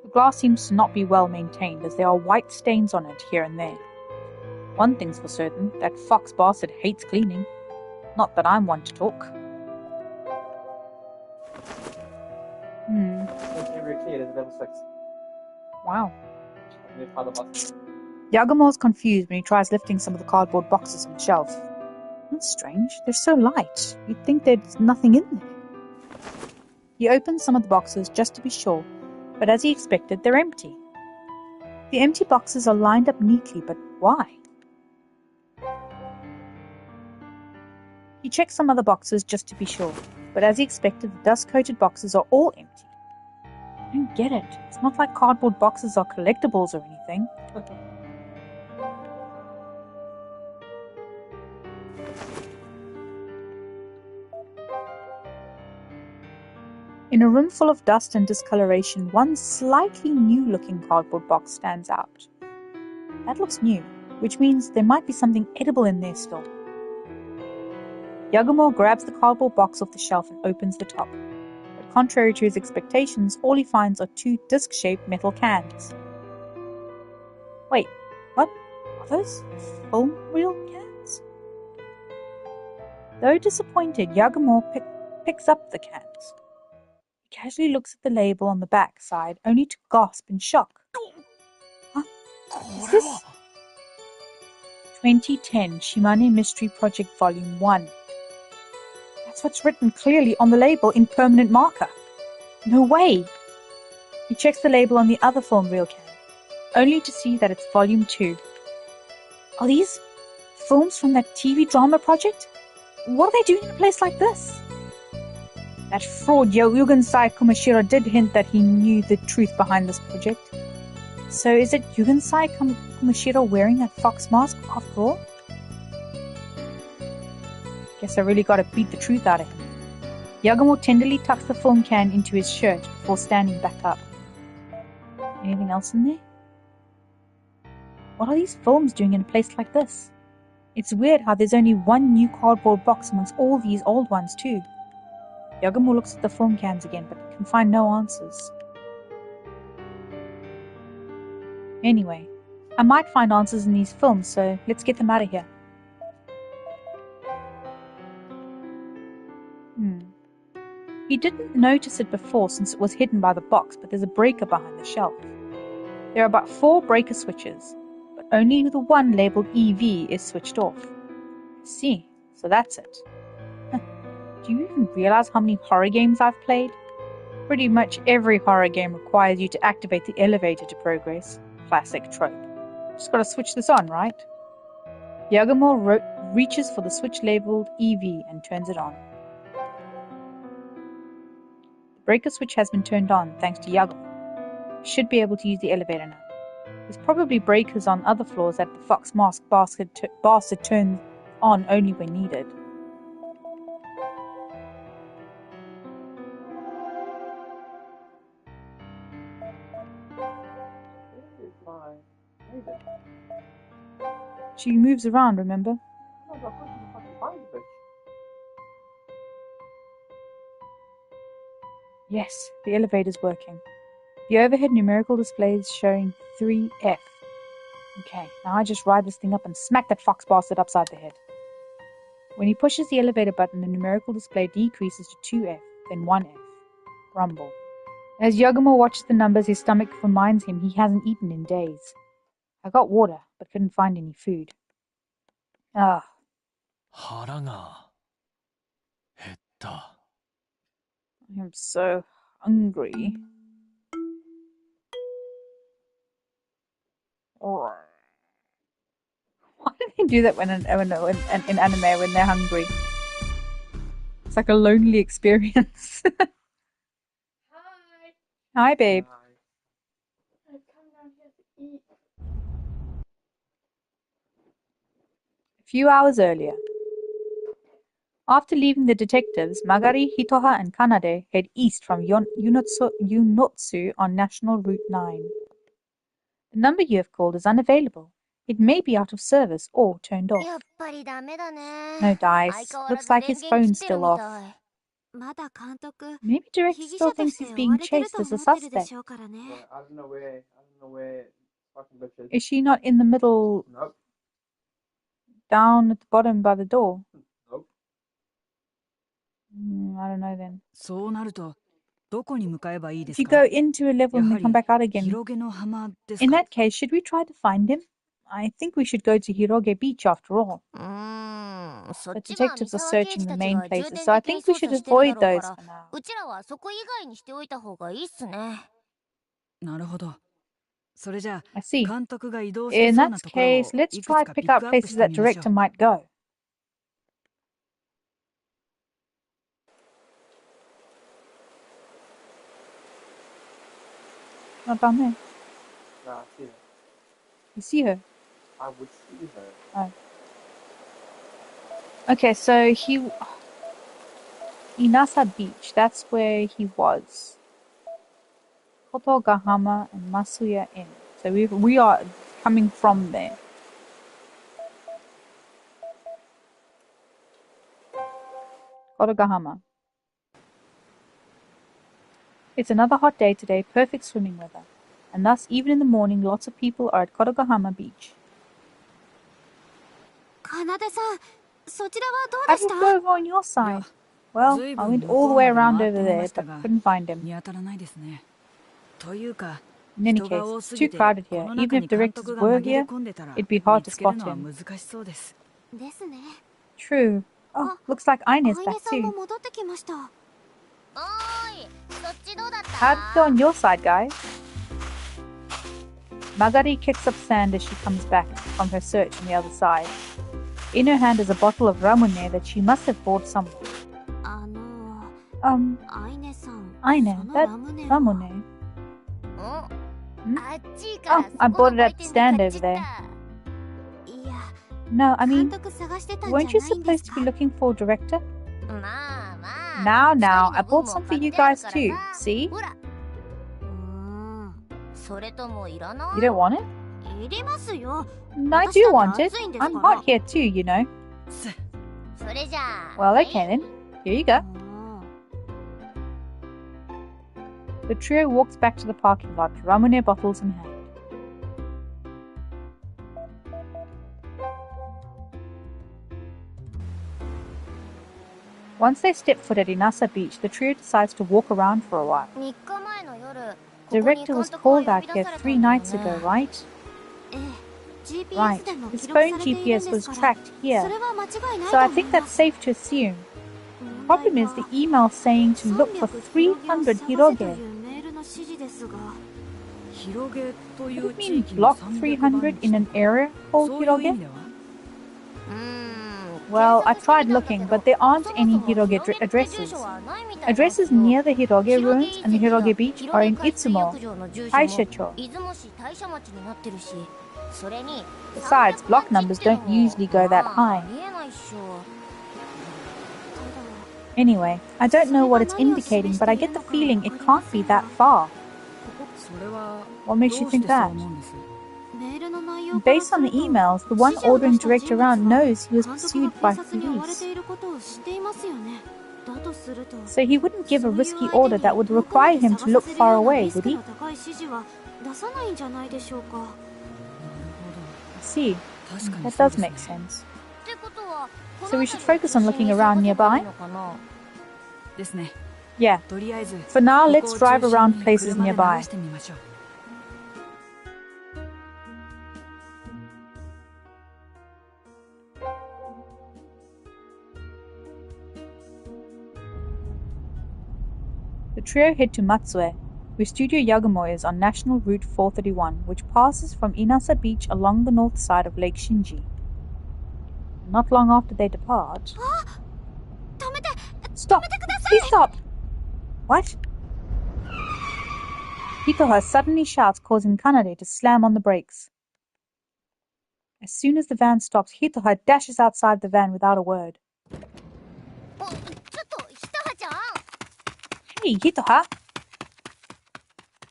The glass seems to not be well maintained, as there are white stains on it here and there. One thing's for certain, that fox bastard hates cleaning. Not that I'm one to talk. Every kid is level 6. Wow. Yagumo's confused when he tries lifting some of the cardboard boxes on the shelf. That's strange. They're so light. You'd think there's nothing in there. He opens some of the boxes just to be sure, but as he expected, they're empty. The empty boxes are lined up neatly, but why? He checks some other boxes just to be sure, but as he expected, the dust-coated boxes are all empty. I don't get it. It's not like cardboard boxes are collectibles or anything. In a room full of dust and discoloration, one slightly new-looking cardboard box stands out. That looks new, which means there might be something edible in there still. Yagumo grabs the cardboard box off the shelf and opens the top. But contrary to his expectations, all he finds are 2 disc-shaped metal cans. Wait, what? Are those film reel cans? Though disappointed, Yagumo picks up the cans. He casually looks at the label on the back side, only to gasp in shock. Huh? Is this 2010 Shimane Mystery Project Volume 1? That's what's written clearly on the label in permanent marker. No way! He checks the label on the other film reel can, only to see that it's Volume 2. Are these films from that TV drama project? What are they doing in a place like this? That fraud Yugensai Kumashiro did hint that he knew the truth behind this project. So is it Yugensai Kumashiro wearing that fox mask after all? Guess I really gotta beat the truth out of him. Yagumo tenderly tucks the film can into his shirt before standing back up. Anything else in there? What are these films doing in a place like this? It's weird how there's only one new cardboard box amongst all these old ones too. Yagumo looks at the film cans again, but can find no answers. Anyway, I might find answers in these films, so let's get them out of here. He didn't notice it before since it was hidden by the box, but there's a breaker behind the shelf. There are about 4 breaker switches, but only the one labeled EV is switched off. I see, so that's it. Do you even realize how many horror games I've played? Pretty much every horror game requires you to activate the elevator to progress. Classic trope. Just gotta switch this on, right? Yagumo reaches for the switch labeled EV and turns it on. The breaker switch has been turned on thanks to Yagumo. Should be able to use the elevator now. There's probably breakers on other floors that the fox mask bastard turns on only when needed. She moves around, remember? Yes, the elevator's working. The overhead numerical display is showing 3F. Okay, now I just ride this thing up and smack that fox bastard upside the head. When he pushes the elevator button, the numerical display decreases to 2F, then 1F. Rumble. As Yagumo watches the numbers, his stomach reminds him he hasn't eaten in days. I got water, but couldn't find any food. Ah. 腹が減った。I am so hungry. Why do they do that in anime when they're hungry? It's like a lonely experience. Hi. Hi, babe. I've come down here to eat. A few hours earlier. After leaving the detectives, Magari, Hitoha, and Kanade head east from Yunotsu on National Route 9. The number you have called is unavailable. It may be out of service or turned off. No dice. Looks like his phone's still off. Maybe Director still thinks he's being chased as a suspect. Yeah, I don't know where fucking bitch is. Is she not in the middle, Nope. down at the bottom by the door? Nope. I don't know then. そうなるとどこに向かえばいいで If す you か go into a level and then come back out again. 広げの浜です In か that case, should we try to find him? I think we should go to Hiroge Beach after all. The detectives are searching the main places, so I think we should avoid those for now. うちらはそこ以外にしておいた方がいいっすね。なるほど。それじゃ I see. 監督が移動し In そう that なところを case, let's いく try つ to かピ pick ッ out クアップ places して that みましょ director う。 might go. Not down there. Nah, I see her. You see her? I would see her. Okay, so Inasa Beach, that's where he was. Kotogahama and Masuya Inn. So we are coming from there. Kotogahama. It's another hot day today, perfect swimming weather. And thus, even in the morning, lots of people are at Kotogahama Beach. そちらはどう How でし did た it go on your side? Well, I went all the way around over there, but couldn't find him. 見当たらないですね。というか In any 人が case, 多 it's す too ぎて crowded こ here. の Even 中 if に監 directors 督が were 紛れ here, 込んでたら it'd be hard 見 to つける spot のは him. 難しそうです。ですね。 True. Oh, looks like Aine's アイ back ネさんも too. 戻ってきました。おーい、そっちどうだった How'd it go on your side, guys? Magari kicks up sand as she comes back from her search on the other side. In her hand is a bottle of ramune that she must have bought somewhere. アイネさん。 Aine, その that ラムネは ramune. あっちから Oh, I bought it at the stand over there. いや、 No, I 監 mean, 督探してたんじゃないん weren't で you す supposed to か be looking for a director? まあまあ。 Now, I 二人の分 bought も some for 買っ you てある guys から too. さ See? ほら。それともいらない You don't want it? いりますよ。 I do want it. I'm hot here too, you know. それじゃあ。 Well, okay then. Here you go. The trio walks back to the parking lot, ramune bottles in hand. Once they step foot at Inasa Beach, the trio decides to walk around for a while. 3日前の夜、 Director was called out here 3 nights ago, right? ええ、Right. GPS でも His 記録 phone されているん GPS で was すから。 tracked そ here, れは間違いない so と I 思い think ま that's す。 safe to assume. The problem is the email saying to look for 300 hiroge. 広げとい Would う it 地 mean 域の block 300 in an area called そういう意 hiroge? 味では Well, I tried looking, but there aren't any hiroge addresses. Addresses near the hiroge ruins and the hiroge beach are in Itsumo, Taishacho. Besides, block numbers don't usually go that high. Anyway, I don't know what it's indicating, but I get the feeling it can't be that far. それは What makes you どうし think てそう that? 思うんです Based on the emails, the one ordering direct around knows he was pursued by police. So he wouldn't give a risky order that would require him to look far away, would he? See, 確かに that そう does ですね make sense. So we should focus on looking around nearby? ですね Yeah. とりあえず For now, こ let's こを drive 中心 around に places 車で nearby. 流してみましょう The trio head to Matsue, where Studio Yagumo is on National Route 431, which passes from Inasa Beach along the north side of Lake Shinji. Not long after they depart... 止めて Stop! Please stop! What? Hitoha suddenly shouts, causing Kanade to slam on the brakes. As soon as the van stops, Hitoha dashes outside the van without a word. おちょっとひとはちゃん Hey, Hitoha!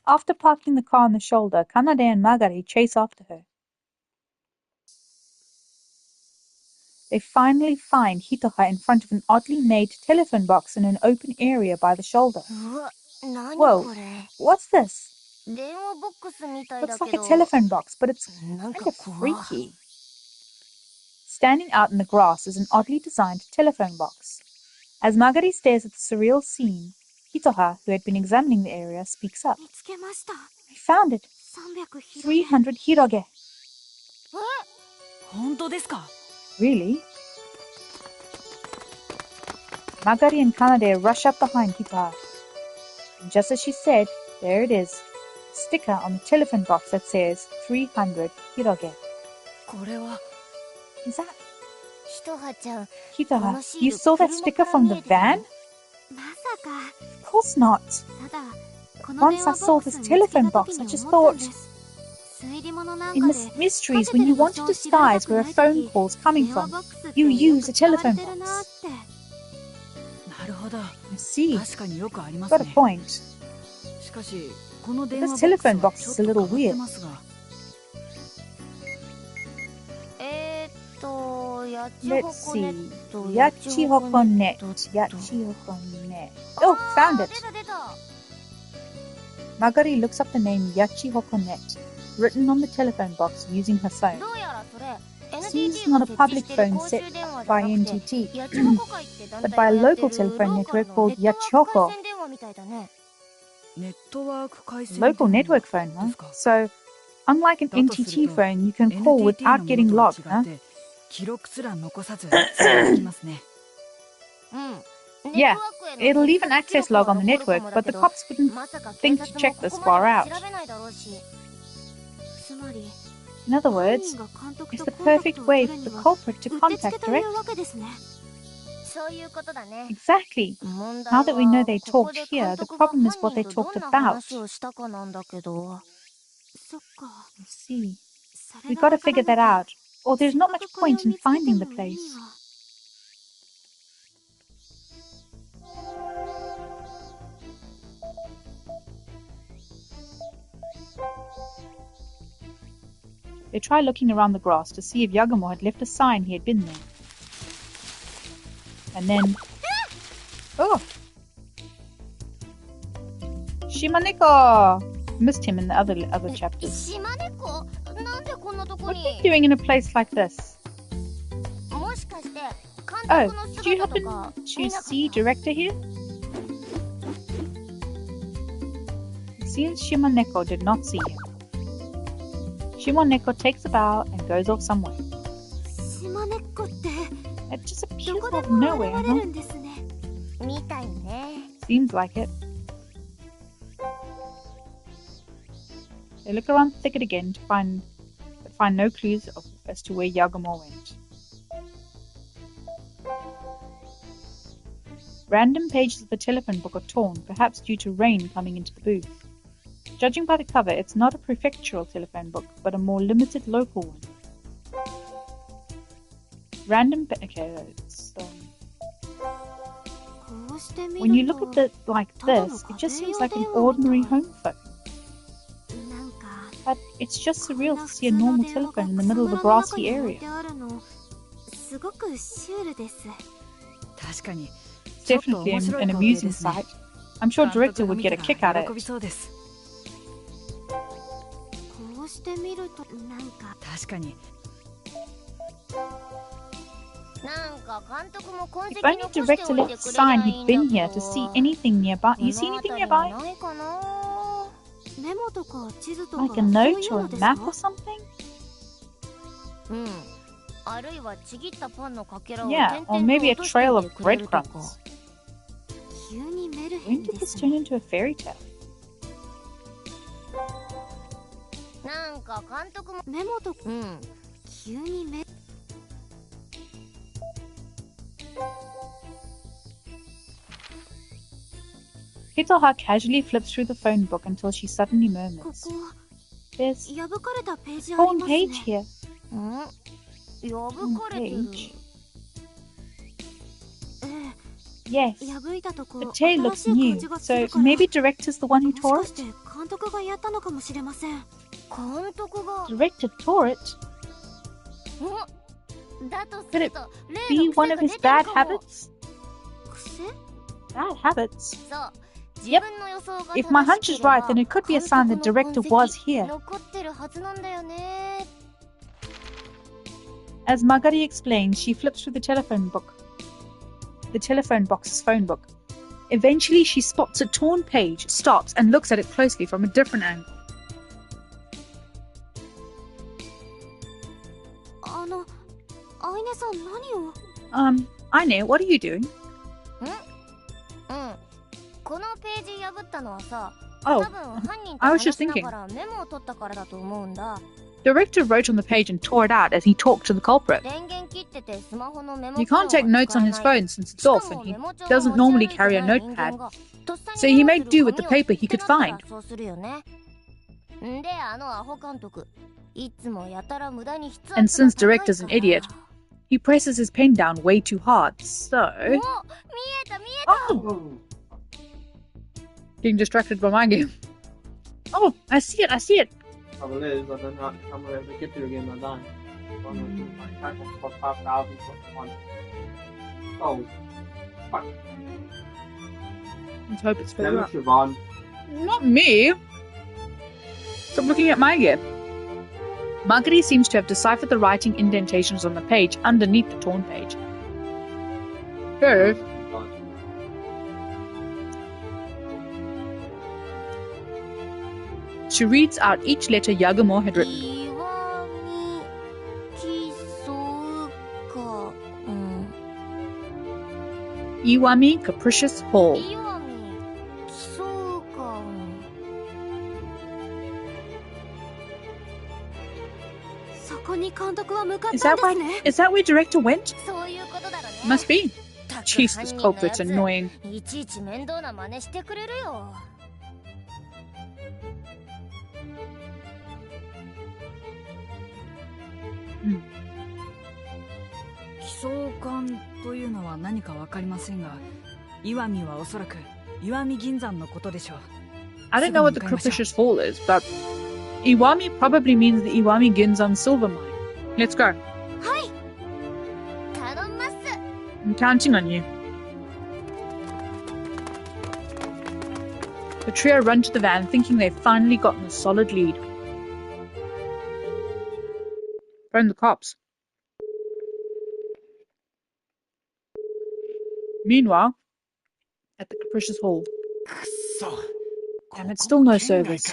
After parking the car on the shoulder, Kanade and Magari chase after her. They finally find Hitoha in front of an oddly made telephone box in an open area by the shoulder. うわ何 Whoa, これ what's this? 電話ボックスみたいだ Looks け like a ど telephone box, but it's なん kind か of 怖 freaky. Standing out in the grass is an oddly designed telephone box. As Magari stares at the surreal scene, Hitoha, who had been examining the area, speaks up. 見つけました。 I found it! 300広げ。 300 hiroge! 本当ですか？ Really? Magari and Kanade rush up behind Hitoha. And just as she said, there it is. A sticker on the telephone box that says 300 hiroge. これは Is that ひとはちゃん Hitoha? You saw that sticker from the van? まさか。 Of course not. ただ、この電 Once I 話ボ saw ックス this 見つけ telephone た box, 時 I に just 思ったん thought, です。推理物なん in かで mysteries, when you want to disguise where a phone call's coming 電話 from, ボックスって you よ use く a 使われ telephone てるなっ box. て。なるほど。 I see. 確かによくありま Got す a ね。 point. しかしこの電 This 話 telephone ボッ box クス is a はちょ little っと変わって weird. ますが。やち Let's ほこ see. ネットやちほこネ Yachihokonet. ット Yachihokonet. Oh, found it. 出た出た Magari looks up the name Yachihokonet, written on the telephone box using her phone. どうやらそれ Seems NTT not が a 設置 public してる phone 公 set 衆電話じ by ゃなくて NTT, やちほこ会って団 but 体 by が a やって local る telephone ローカル network の called ネットワーク Yachioko. 回線電話みたいだね。ネットワーク回線 Local 電話 network phone, で huh? すか。 So, unlike an だとする NTT と phone, you can call NTT without の getting もの logged, とは huh? 違って記録すら残さず通話できますね。うん。 Yeah, it'll leave an access log on the network, but the cops wouldn't まさか think 警 to 察 check も this ここま far で out. 調べないだろうし。つまり、 In other 犯 words, 人が監督 it's と the コンタク perfect トを way 取る for に the は culprit to うってつけ contact という directly. わけですね。そういうことだね。 Exactly. 問 Now 題 that we know は they ここ talked で here, 監 the 督が problem is 犯 what they 人とど talked んな about. 話をしたかなんだけど。そっか。 I see. そ We れが gotta わから figure that なきゃ out, or せ there's っ not か much くこれを point in 見つけて finding the もいい place. わ。They try looking around the grass to see if Yagamo had left a sign he had been there. And then... Oh! Shimaneko! Missed him in the other chapters. 島猫なんでこんなとこ What are に you doing in a place like this? もしかして監 Oh, 督の did you 姿と happen か to 見なかった see director here? It seems Shimoneko did not see him. Shimoneko takes a bow and goes off somewhere. 島根っこって It just ど appears こ out で of も nowhere, 現れ huh? るんですね。みたいね。 Seems like it. They look around the thicket again to find no clues as to where Yagamo went. Random pages of the telephone book are torn, perhaps due to rain coming into the booth. Judging by the cover, it's not a prefectural telephone book, but a more limited local one. When you look at it like this, it just seems like an ordinary home phone. なんか But it's just surreal to see a normal telephone in the middle of a grassy area. すごくシュールです。確かに It's ちょっと definitely 面白い an 光景 amusing ですね。 sight. I'm sure 監 director 督が would 見 get た a kick out ら of 喜び it. そうです。こうして見るとなんか確かになんか監督も痕 If 跡 only 残して director おいて left く a れりゃ sign いい he'd ん been だ here け to ど see anything nearby. こ You の see 辺 anything りに nearby? ないかな。メモとか地図とか Like a そうい note う or の a です map か or？something? うん。あるいはちぎったパンのかけらを Yeah, 点 or 々 maybe と a 落として trail お of いてくれるとか。 breadcrumbs. 急にメルヘ When ン did で this す turn ね。 into a fairy tale? なんか監督もメモとうん。急にメ Hitoha casually flips through the phone book until she suddenly こ murmurs, こ There's 破かれたページあ a り torn ます page ね here. 破かれてる。 Page. え Yes. え破いたとこ The tail 新 looks しい new, 感じがする so から maybe director's the one who もし tore かして it? 監督がやったのかもしれません。監督が。 Director tore it? だとす Could る it と、 be 例の one 癖 of が his 出て bad るかも。 habits? 癖 Bad habits? そう。 Yep. 自分の予想が If my 正 hunch し is ければ right, then it could be a sign the 監督 director の痕 was 跡 here. 残ってるはずなんだよね。 As Magari explains, she flips through the telephone box's phone book. Eventually, she spots a torn page, stops, and looks at it closely from a different angle. アイネさん何を Aine, what are you doing? このページ破ったのはさ、 Oh, 多分犯人と I was 話 just しな thinking. がらメモを取ったからだと思うんだ。 The rector wrote on the page and tore it out as he talked to the culprit. 電源切っててスマホのメモ You can't take notes on his phone since it's off, and he doesn't normally carry a notepad, so he made do with the paper he could find. そうするよね。んで、あのアホ監督、いつもやたら無駄に筆圧 And が since 高い director's か an ら idiot, he presses his pen down way too hard, so... お、見えた見えた。 Getting distracted by my game. Oh, I see it, I see it. Trouble is, I don't know how I'm ever get through again. I'm done. My tackle cost 5,000 plus one. Oh, fuck. Let's hope it's further Damn up. it, Siobhan. Not me. Stop looking at my gear. Marguerite seems to have deciphered the writing indentations on the page underneath the torn page. Good. She reads out each letter Yagamore had written. 岩見基礎か、Iwami Capricious Hall. 岩見基礎か、そこに監督は向かっ Is たん that で why? すね。 Is that where director went? そういうことだろね。 Must be. たく Jeez, 犯 this 人のや culprit's つ annoying. いちいち面倒な真似してくれるよ。 奇想館というのは何かわかりませんが、石見はおそらく石見銀山のことでしょう。 I don't know what the Capricious Hall is, but Iwami probably means the Iwami Ginzan silver mine. Let's go. 頼んます。 I'm counting on you. The trio run to the van, thinking they've finally gotten a solid lead. Phone the cops. Meanwhile, at the Capricious Hall, くっそ and it's still no service.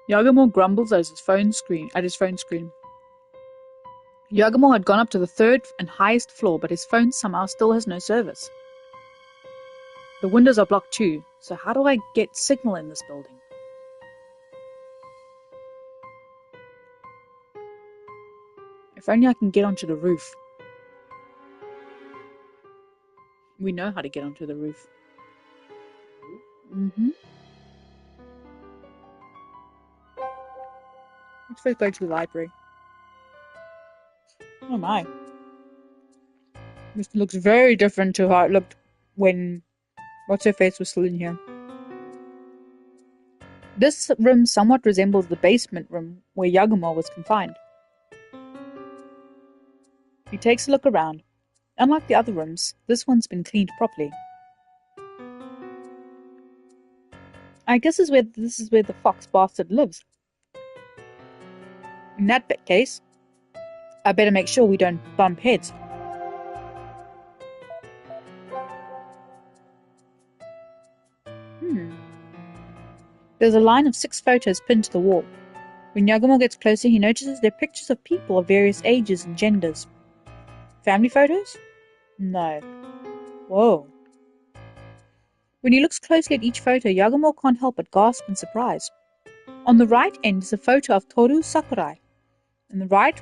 Yagamore grumbles at his phone screen. Yagamore had gone up to the third and highest floor, but his phone somehow still has no service. The windows are blocked too, so how do I get signal in this building? If only I can get onto the roof. We know how to get onto the roof. Let's first go to the library. Oh my. This looks very different to how it looked when What's-Her-Face was still in here. This room somewhat resembles the basement room where Yagamore was confined. He takes a look around. Unlike the other rooms, this one's been cleaned properly. I guess this is where the fox bastard lives. In that case, I better make sure we don't bump heads. There's a line of 6 photos pinned to the wall. When Yagamore gets closer, he notices they're pictures of people of various ages and genders. Family photos? No. Whoa. When he looks closely at each photo, Yagamore can't help but gasp in surprise. On the right end is a photo of Toru Sakurai. On the right,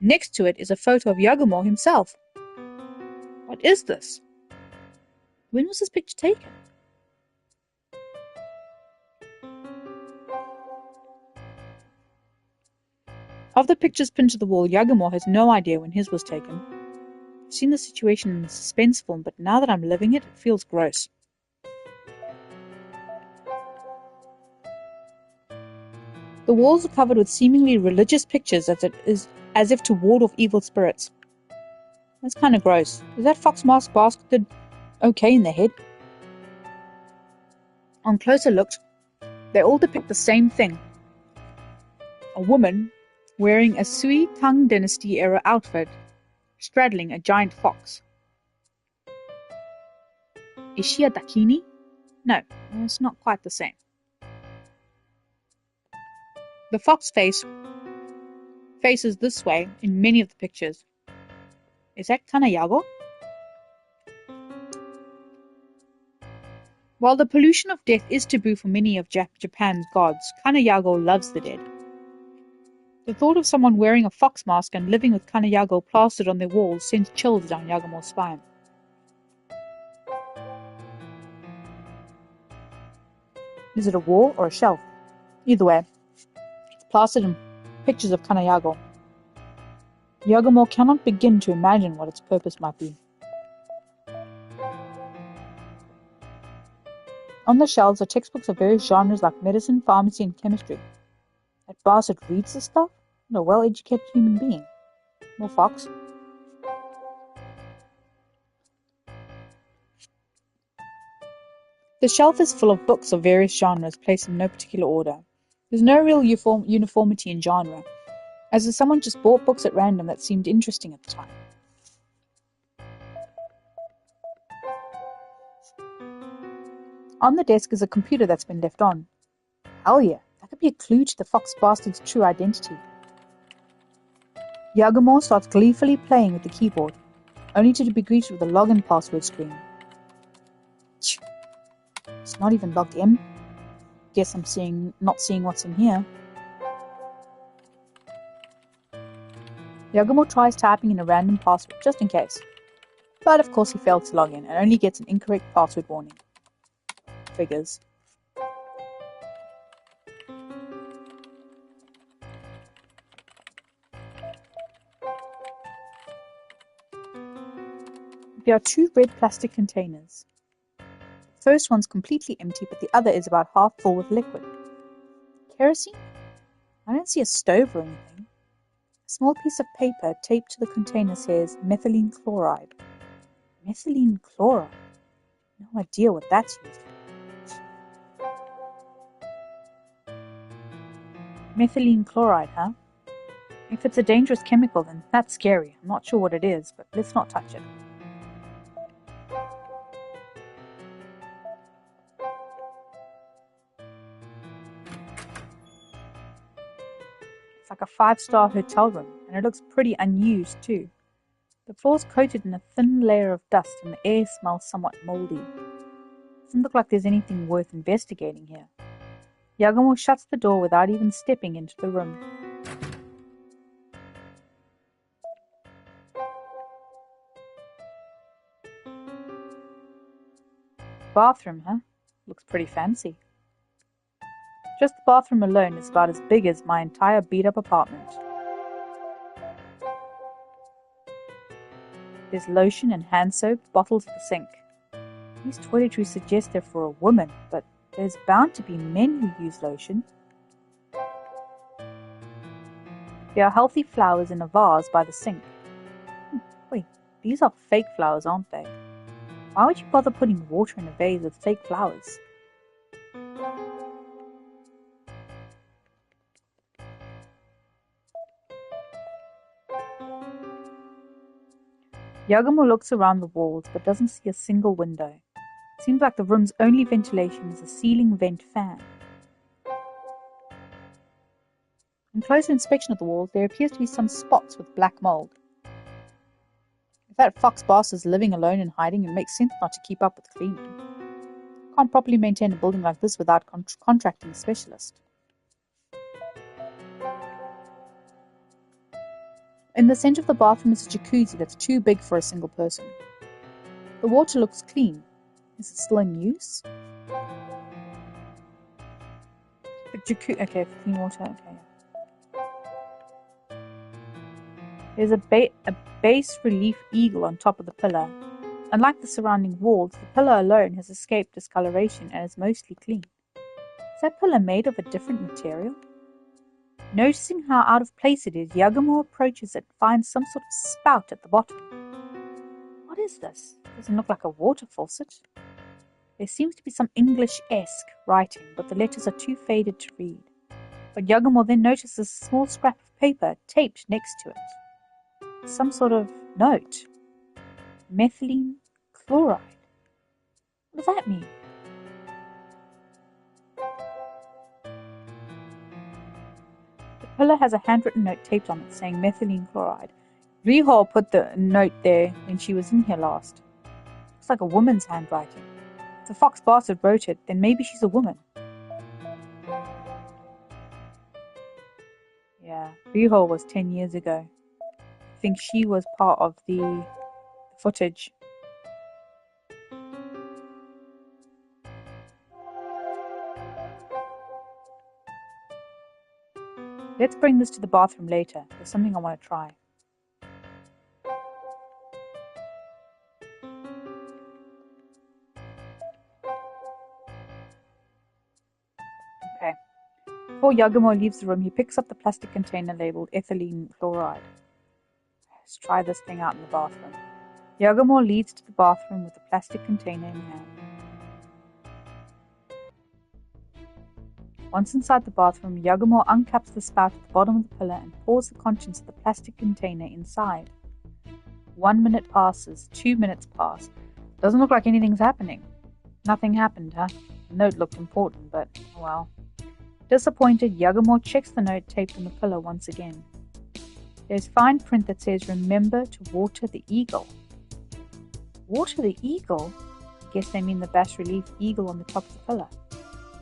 next to it, is a photo of Yagamore himself. What is this? When was this picture taken? Of the pictures pinned to the wall, Yagumo has no idea when his was taken. I've seen the situation in the suspense film, but now that I'm living it, it feels gross. The walls are covered with seemingly religious pictures as if to ward off evil spirits. That's kind of gross. Is that fox mask bastard okay in the head? On closer look, they all depict the same thing. A woman wearing a Sui Tang Dynasty era outfit, straddling a giant fox. Is she a Dakini? No, it's not quite the same. The fox faces this way in many of the pictures. Is that Kanayago? While the pollution of death is taboo for many of Japan's gods, Kanayago loves the dead. The thought of someone wearing a fox mask and living with Kanayago plastered on their walls sends chills down Yagumo's spine. Is it a wall or a shelf? Either way, it's plastered in pictures of Kanayago. Yagumo cannot begin to imagine what its purpose might be. On the shelves are textbooks of various genres like medicine, pharmacy, and chemistry. That bastard reads this stuff? What a well-educated human being. More fox. The shelf is full of books of various genres placed in no particular order. There's no real uniformity in genre, as if someone just bought books at random that seemed interesting at the time. On the desk is a computer that's been left on. Hell yeah, that could be a clue to the fox bastard's true identity. Yagumo starts gleefully playing with the keyboard, only to be greeted with a login password screen. It's not even logged in. Guess I'm not seeing what's in here. Yagumo tries typing in a random password just in case. But of course he fails to log in and only gets an incorrect password warning. Figures. There are two red plastic containers. The first one's completely empty, but the other is about half full with liquid. Kerosene? I don't see a stove or anything. A small piece of paper taped to the container says methylene chloride. Methylene chloride? No idea what that's used for. Methylene chloride, huh? If it's a dangerous chemical, then that's scary. I'm not sure what it is, but let's not touch it. It's like a 5-star hotel room, and it looks pretty unused too. The floor's coated in a thin layer of dust, and the air smells somewhat moldy. Doesn't look like there's anything worth investigating here. Yagumo shuts the door without even stepping into the room. Bathroom, huh? Looks pretty fancy. Just the bathroom alone is about as big as my entire beat-up apartment. There's lotion and hand soap, bottles at the sink. These toiletries suggest they're for a woman, but there's bound to be men who use lotion. There are healthy flowers in a vase by the sink. Wait, these are fake flowers, aren't they? Why would you bother putting water in a vase with fake flowers? Yagumo looks around the walls but doesn't see a single window. It seems like the room's only ventilation is a ceiling vent fan. In closer inspection of the walls, there appears to be some spots with black mold. If that fox boss is living alone and hiding, it makes sense not to keep up with cleaning. Can't properly maintain a building like this without contracting a specialist. In the center of the bathroom is a jacuzzi that's too big for a single person. The water looks clean. Is it still in use? The jacuzzi, okay, for clean water, okay. There's a bas relief eagle on top of the pillar. Unlike the surrounding walls, the pillar alone has escaped discoloration and is mostly clean. Is that pillar made of a different material? Noticing how out of place it is, Yagumo approaches it and finds some sort of spout at the bottom. What is this? Doesn't look like a water faucet. There seems to be some English-esque writing, but the letters are too faded to read. But Yagumo then notices a small scrap of paper taped next to it. Some sort of note. Methylene chloride. What does that mean? The pillar has a handwritten note taped on it saying methylene chloride. Riho put the note there when she was in here last. Looks like a woman's handwriting. If the fox bastard wrote it, then maybe she's a woman. Yeah, Riho was 10 years ago. I think she was part of the footage. Let's bring this to the bathroom later. There's something I want to try. Okay. Before Yagumo leaves the room, he picks up the plastic container labeled ethylene chloride. Let's try this thing out in the bathroom. Yagumo leads to the bathroom with the plastic container in hand. Once inside the bathroom, Yagumo uncaps the spout at the bottom of the pillar and pours the contents of the plastic container inside. 1 minute passes, 2 minutes pass. Doesn't look like anything's happening. Nothing happened, huh? The note looked important, but well. Disappointed, Yagumo checks the note taped on the pillar once again. There's fine print that says, "Remember to water the eagle." Water the eagle? I guess they mean the bas-relief eagle on the top of the pillar.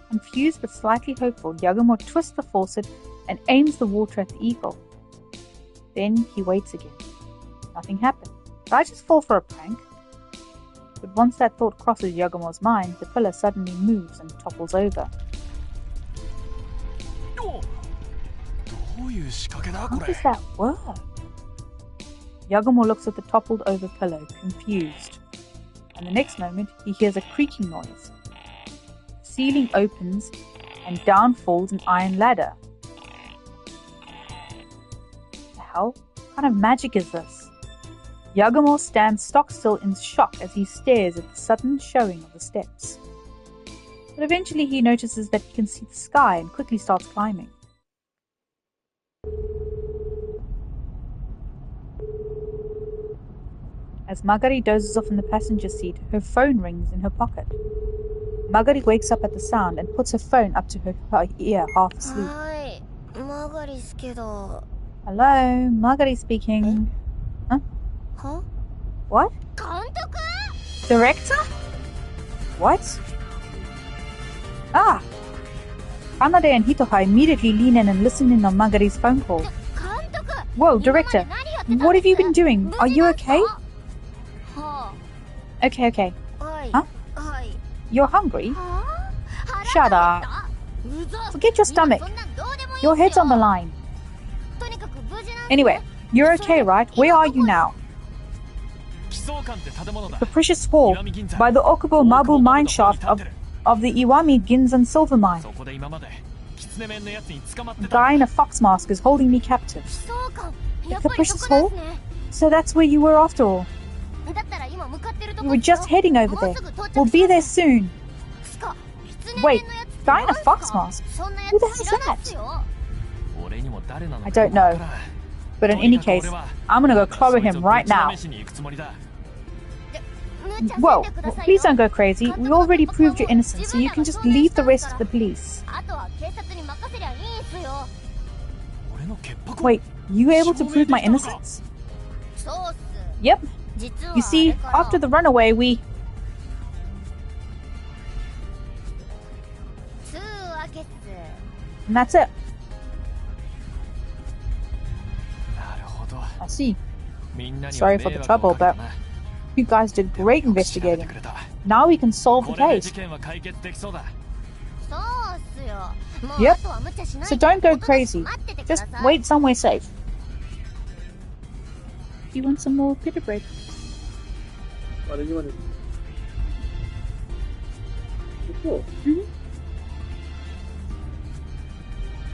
Confused but slightly hopeful, Yagumo twists the faucet and aims the water at the eagle. Then he waits again. Nothing happened. Did I just fall for a prank? But once that thought crosses Yagumo's mind, the pillar suddenly moves and topples over. How does that work? Yagumo looks at the toppled over pillow, confused. And the next moment, he hears a creaking noise. The ceiling opens, and down falls an iron ladder. What the hell? What kind of magic is this? Yagumo stands stock still in shock as he stares at the sudden showing of the steps. But eventually he notices that he can see the sky and quickly starts climbing. As Magari dozes off in the passenger seat, her phone rings in her pocket. Magari wakes up at the sound and puts her phone up to her ear, half asleep. Hi, Magari けど. Hello, Magari speaking. Huh? What? 監督? Director? What? Ah! Kanade and Hitoha immediately lean in and listen in on Magari's phone call. 監督! Whoa, Director! What have you been doing? Are you okay? Okay. Huh? You're hungry? Shut up. Forget your stomach. Your head's on the line. Anyway, you're okay, right? Where are you now? The Precious Hall, by the Okubo Mabu mine shaft of the Iwami Ginzan silver mine. The guy in a fox mask is holding me captive. The Capricious Hall? So that's where you were after all. We were just heading over there. We'll be there soon. Wait, guy in a fox mask? Who the hell's that? I don't know. But in any case, I'm gonna go clobber him right now. Whoa, please don't go crazy. We already proved your innocence, so you can just leave the rest to the police. Wait, you were able to prove my innocence? Yep. You see, after the runaway, we... And that's it. I see. Sorry for the trouble, but you guys did great investigating. Now we can solve the case. Yep. So don't go crazy. Just wait somewhere safe. you want some more pita bread? Why don't you want it? Cool.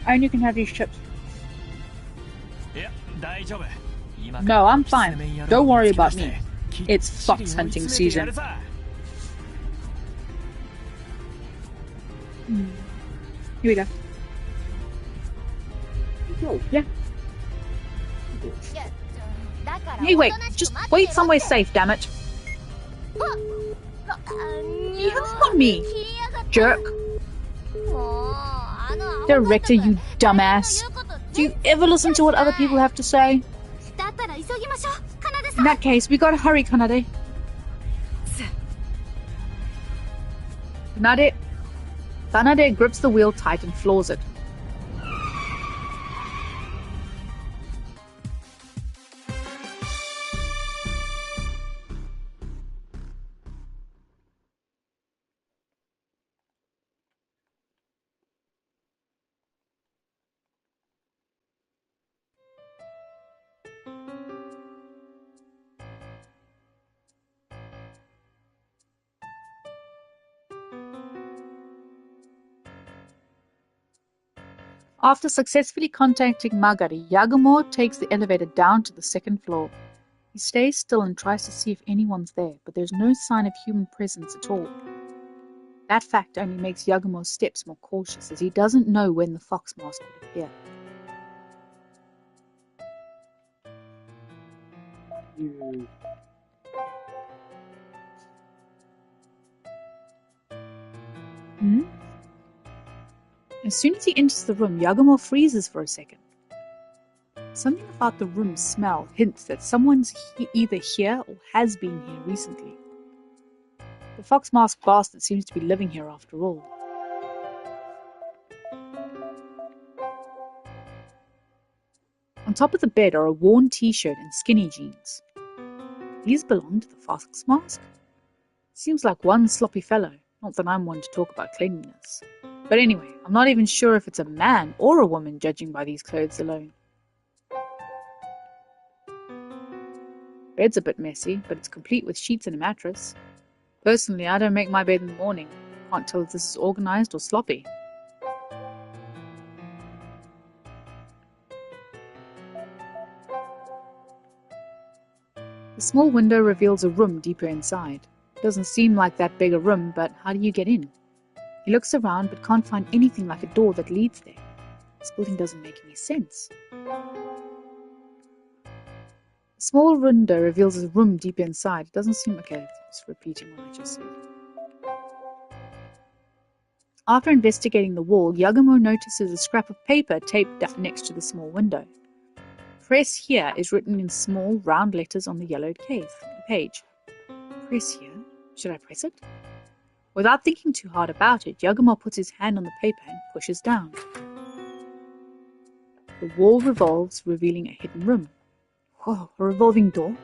Only can have these chips. いや大丈夫。今 No, I'm fine. キツネメン野郎 Don't worry を見つけ出 about して me. きっ It's ちり fox 追い hunting 詰めてや season. るさ。 Here we go. Cool. Yeah. いやだから Hey, wait. おとなしく Just 待って wait ろ somewhere って safe, damn it. あ He hung on me. 切りやがった Jerk. もうあのアホ Director, you 監督 dumbass. 誰の言うこと Do you ever listen to what other people have to say? だったら急ぎましょう奏さ In ん that case, we gotta hurry, Kanade. Kanade grips the wheel tight and floors it. After successfully contacting Magari, Yagumo takes the elevator down to the second floor. He stays still and tries to see if anyone's there, but there's no sign of human presence at all. That fact only makes Yagumo's steps more cautious, as he doesn't know when the fox mask would appear. You. As soon as he enters the room, Yagumo freezes for a second. Something about the room's smell hints that someone's either here or has been here recently. The fox masked bastard seems to be living here after all. On top of the bed are a worn t-shirt and skinny jeans. These belong to the fox mask? Seems like one sloppy fellow, not that I'm one to talk about cleanliness. But anyway, I'm not even sure if it's a man or a woman judging by these clothes alone. Bed's a bit messy, but it's complete with sheets and a mattress. Personally, I don't make my bed in the morning. Can't tell if this is organized or sloppy. The small window reveals a room deeper inside. Doesn't seem like that big a room, but how do you get in? He looks around but can't find anything like a door that leads there. This building doesn't make any sense. A small window reveals a room deeper inside. It doesn't seem okay. Just repeating what I just said. After investigating the wall, Yagumo notices a scrap of paper taped next to the small window. Press here is written in small, round letters on the yellowed page. Press here? Should I press it? Without thinking too hard about it, Yagumo puts his hand on the paper and pushes down. The wall revolves, revealing a hidden room. Whoa, a revolving door?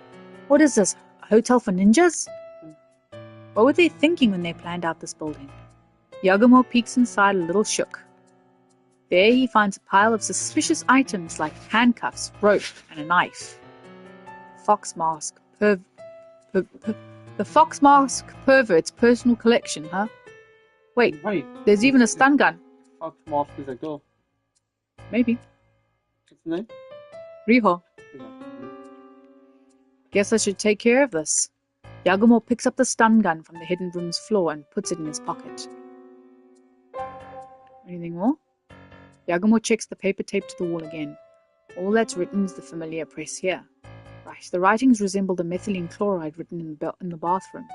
What is this, a hotel for ninjas? What were they thinking when they planned out this building? Yagumo peeks inside a little shook. There he finds a pile of suspicious items like handcuffs, rope, and a knife. Fox mask, the fox mask pervert's personal collection, huh? Wait, Right. there's even a stun gun. Fox mask is a girl. Maybe. What's the name? Riho. Yeah. Guess I should take care of this. Yagumo picks up the stun gun from the hidden room's floor and puts it in his pocket. Anything more? Yagumo checks the paper taped to the wall again. All that's written is the familiar press here. Right, the writings resemble the methylene chloride written in the bathroom.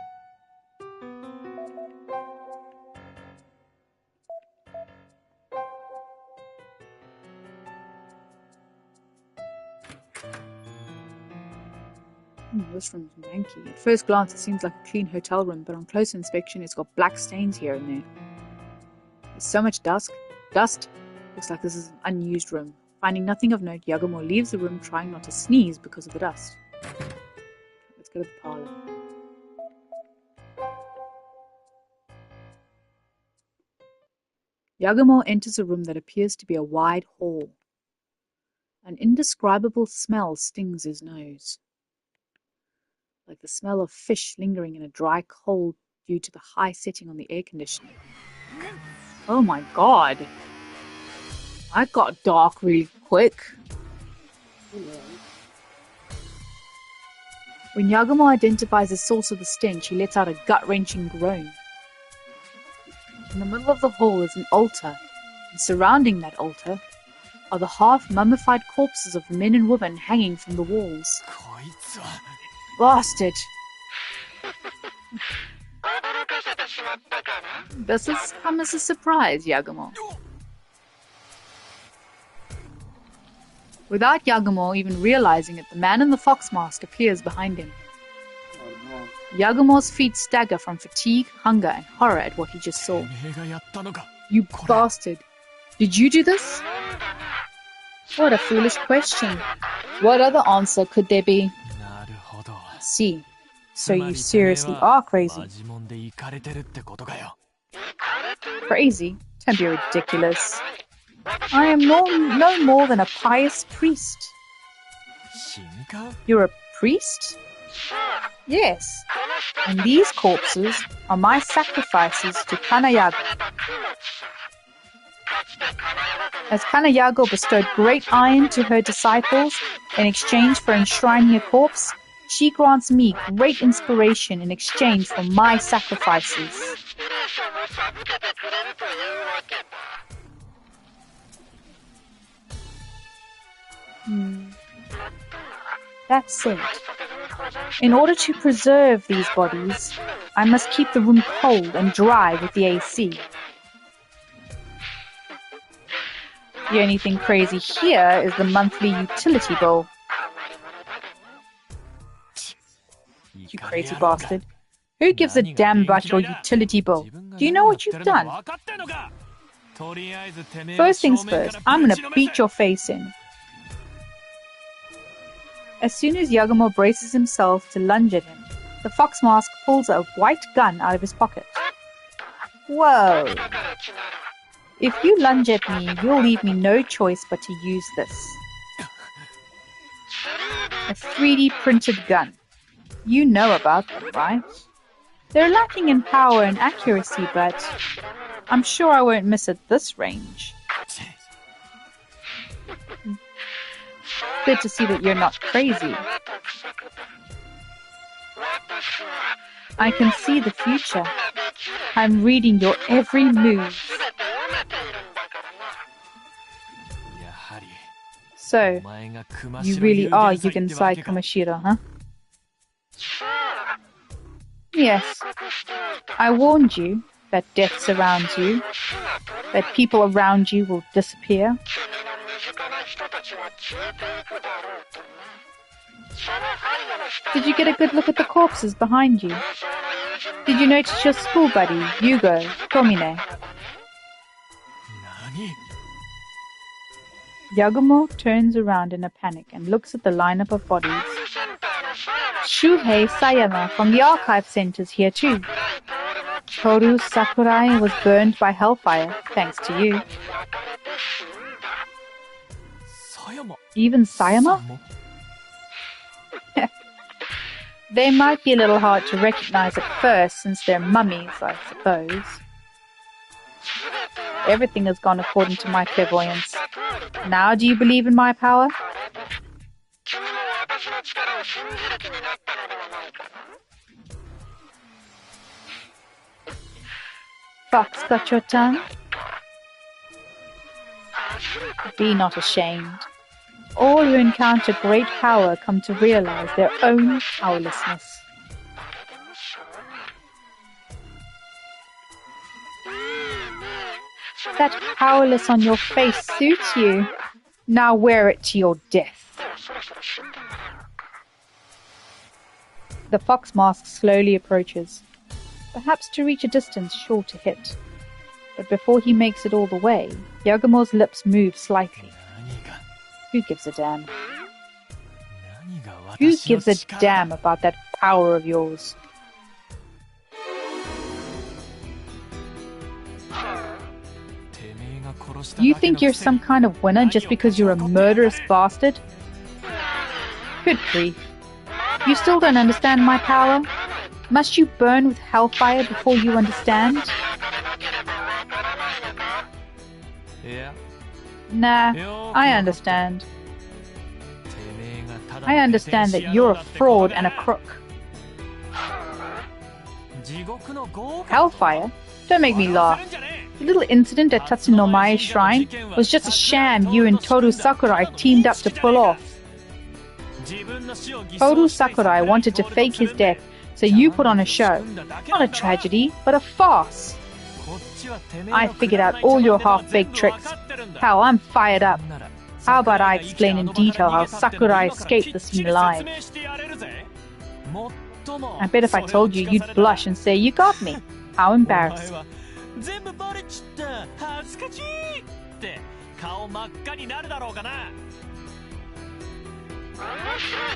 This room's manky. At first glance it seems like a clean hotel room, but on close inspection it's got black stains here and there. There's so much dust. Looks like this is an unused room. Finding nothing of note, Yagumo leaves the room trying not to sneeze because of the dust. Let's go to the parlor. Yagumo enters a room that appears to be a wide hall. An indescribable smell stings his nose. like the smell of fish lingering in a dry cold due to the high setting on the air conditioning. Oh my god. That got dark really quick. When Yagumo identifies the source of the stench, he lets out a gut-wrenching groan. In the middle of the hall is an altar, and surrounding that altar are the half-mummified corpses of men and women hanging from the walls. こいつは Bastard! Does this come as a surprise, Yagumo? Without Yagumo even realizing it, the man in the fox mask appears behind him. Oh no. Yagumo's feet stagger from fatigue, hunger, and horror at what he just saw. てめえがやったのか You bastard! Did you do this? What a foolish question. What other answer could there be? なるほど See, so つま you りてめえ seriously は are crazy. マジモンでイカれてるってことかよ Crazy? Don't be ridiculous. I am no more than a pious priest. 進化 You're a priest? Yes. And these corpses are my sacrifices to Kanayago. As Kanayago bestowed great iron to her disciples in exchange for enshrining a corpse, she grants me great inspiration in exchange for my sacrifices. That's it. In order to preserve these bodies, I must keep the room cold and dry with the AC. The only thing crazy here is the monthly utility bill. You crazy bastard. Who gives a damn about your utility bill? Do you know what you've done? First things first, I'm gonna beat your face in. As soon as Yagumo braces himself to lunge at him, the fox mask pulls a white gun out of his pocket. Whoa! If you lunge at me, you'll leave me no choice but to use this. A 3D printed gun. You know about them, right? They're lacking in power and accuracy, but I'm sure I won't miss at this range. Good to see that you're not crazy. I can see the future. I'm reading your every move. So, you really are Yugensai Kamoshida, huh? Yes. I warned you that death surrounds you, that people around you will disappear. Did you get a good look at the corpses behind you? Did you notice your school buddy, Yugo, Tomine? Yagumo turns around in a panic and looks at the lineup of bodies. Shuhei Sayama from the archive center's here too. Toru Sakurai was burned by hellfire, thanks to you. Even Sayama? They might be a little hard to recognize at first since they're mummies, I suppose. Everything has gone according to my clairvoyance. Now do you believe in my power? Fox got your tongue? Be not ashamed. All who encounter great power come to realize their own powerlessness. That powerless on your face suits you. Now wear it to your death. The fox mask slowly approaches, perhaps to reach a distance sure to hit. But before he makes it all the way, Yagumo's lips move slightly. Who gives a damn? Who gives a damn about that power of yours? You think you're some kind of winner just because you're a murderous bastard? Good grief. You still don't understand my power? Must you burn with hellfire before you understand? いや Nah, I understand. I understand that you're a fraud and a crook. Hellfire? Don't make me laugh. The little incident at Tatsunomai's shrine was just a sham you and Toru Sakurai teamed up to pull off. Toru Sakurai wanted to fake his death, so you put on a show. Not a tragedy, but a farce. I figured out all your half-baked tricks. Hell, I'm fired up. How about I explain in detail how Sakurai escaped the scene alive? I bet if I told you, you'd blush and say, you got me. How embarrassing.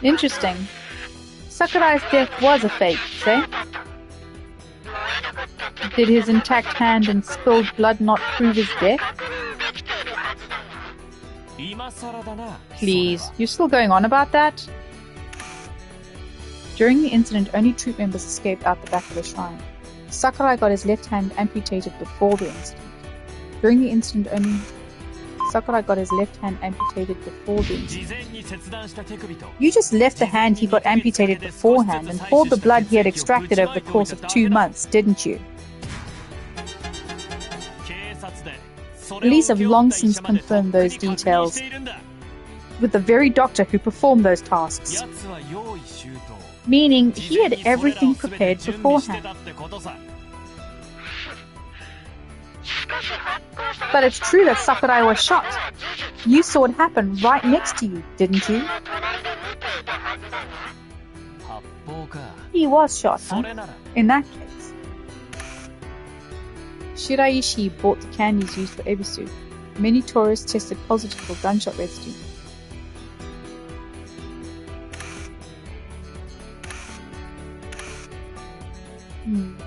Interesting. Sakurai's death was a fake, say? Did his intact hand and spilled blood not prove his death? Please, you're still going on about that? During the incident, only troop members escaped out the back of the shrine. Sakurai got his left hand amputated before the incident. During the incident, only Sakurai got his left hand amputated before the incident. You just left the hand he got amputated beforehand and poured the blood he had extracted over the course of 2 months, didn't you? Police have long since confirmed those details with the very doctor who performed those tasks, meaning he had everything prepared beforehand. But it's true that Sakurai was shot. You saw it happen right next to you, didn't you? He was shot, huh? In that case. Shiraishi bought the candies used for Ebisu. Many tourists tested positive for gunshot residue. I'm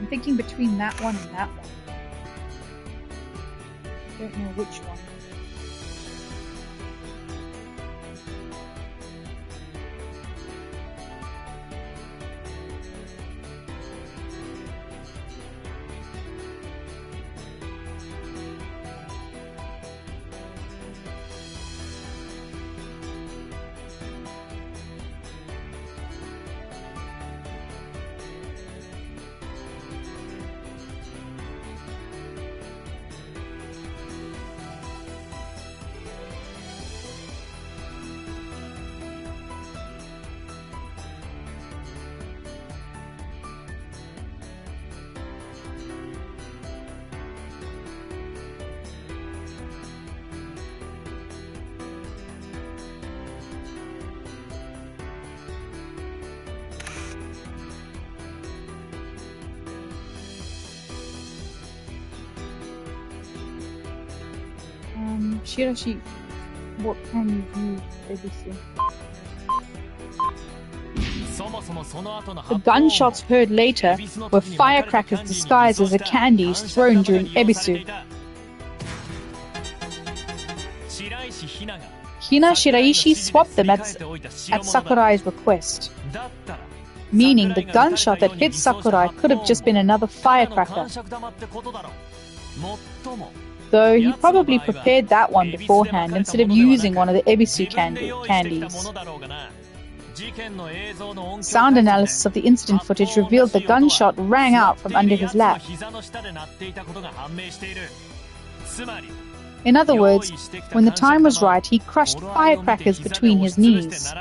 thinking between that one and that one. I don't know which one. Shirashi, what can you do, Ebisu? The gunshots heard later were firecrackers disguised as the candies thrown during Ebisu. Hina Shiraishi swapped them at Sakurai's request, meaning the gunshot that hit Sakurai could have just been another firecracker. Though he probably prepared that one beforehand instead of using one of the Ebisu candies. Sound analysis of the incident footage revealed the gunshot rang out from under his lap. In other words, when the time was right, he crushed firecrackers between his knees.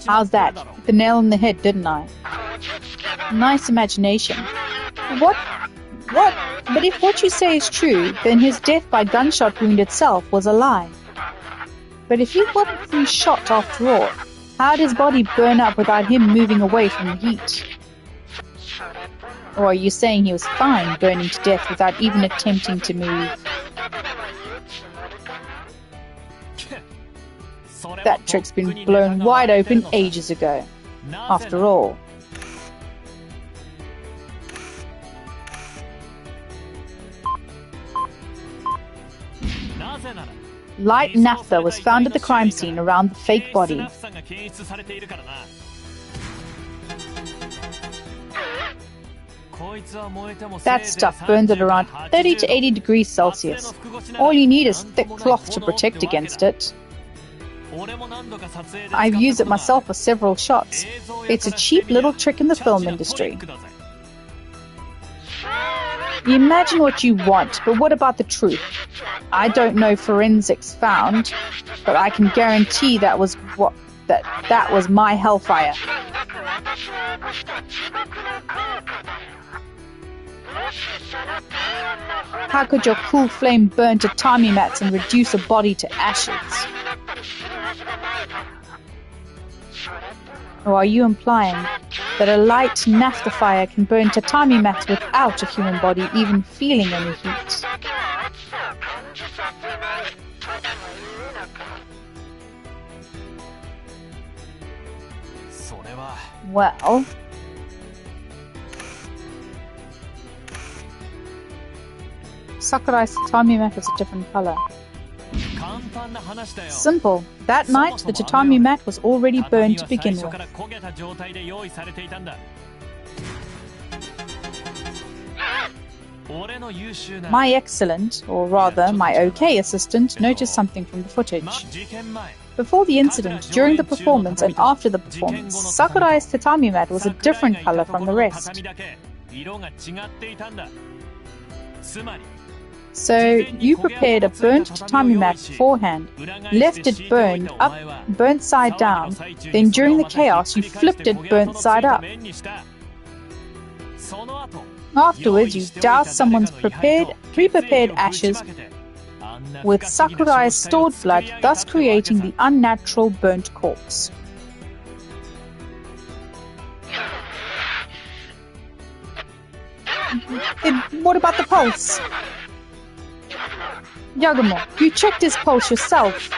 How's that? Hit the nail on the head, didn't I? Nice imagination. What? But if what you say is true, then his death by gunshot wound itself was a lie. But if he wasn't being shot after all, how did his body burn up without him moving away from the heat? Or are you saying he was fine burning to death without even attempting to move? That trick's been blown wide open ages ago. After all. Light naphtha was found at the crime scene around the fake body. That stuff burns at around 30 to 80 degrees Celsius. All you need is thick cloth to protect against it. I've used it myself for several shots. It's a cheap little trick in the film industry. You imagine what you want, but what about the truth? I don't know forensics found, but I can guarantee that was my hellfire. How could your cool flame burn tatami mats and reduce a body to ashes? Or are you implying that a light naphtha fire can burn tatami mats without a human body even feeling any heat? Well, Sakurai's tatami mat was a different color. Simple. That night, the tatami mat was already burned to begin with. My excellent, or rather my okay assistant, noticed something from the footage. Before the incident, during the performance, and after the performance, Sakurai's tatami mat was a different color from the rest. So, you prepared a burnt tatami mat beforehand, left it burnt side down, then during the chaos you flipped it burnt side up. Afterwards, you doused someone's pre-prepared ashes with Sakurai's stored blood, thus creating the unnatural burnt corpse. What about the pulse? Yagumo, you checked his pulse yourself.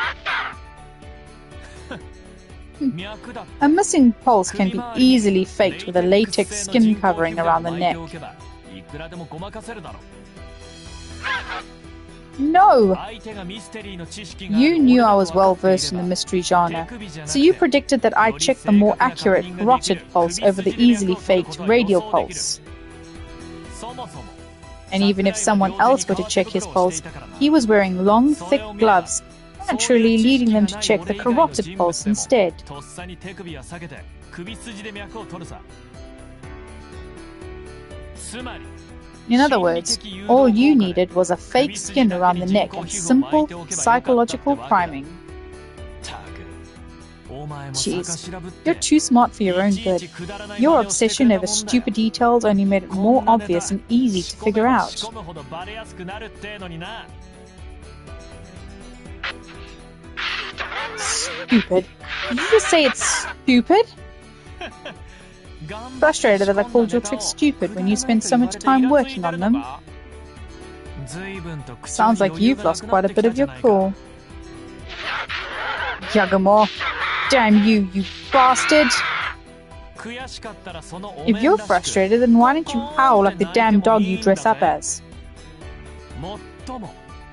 A missing pulse can be easily faked with a latex skin covering around the neck. No! You knew I was well versed in the mystery genre, so you predicted that I'd check the more accurate carotid pulse over the easily faked radial pulse. And even if someone else were to check his pulse, he was wearing long, thick gloves, naturally leading them to check the carotid pulse instead. In other words, all you needed was a fake skin around the neck and simple psychological priming. Jeez, you're too smart for your own good. Your obsession over stupid details only made it more obvious and easy to figure out. Stupid? Did you just say it's stupid? Frustrated that I called your tricks stupid when you spent so much time working on them. Sounds like you've lost quite a bit of your cool. Yagumo, damn you, you bastard! If you're frustrated, then why don't you howl like the damn dog you dress up as?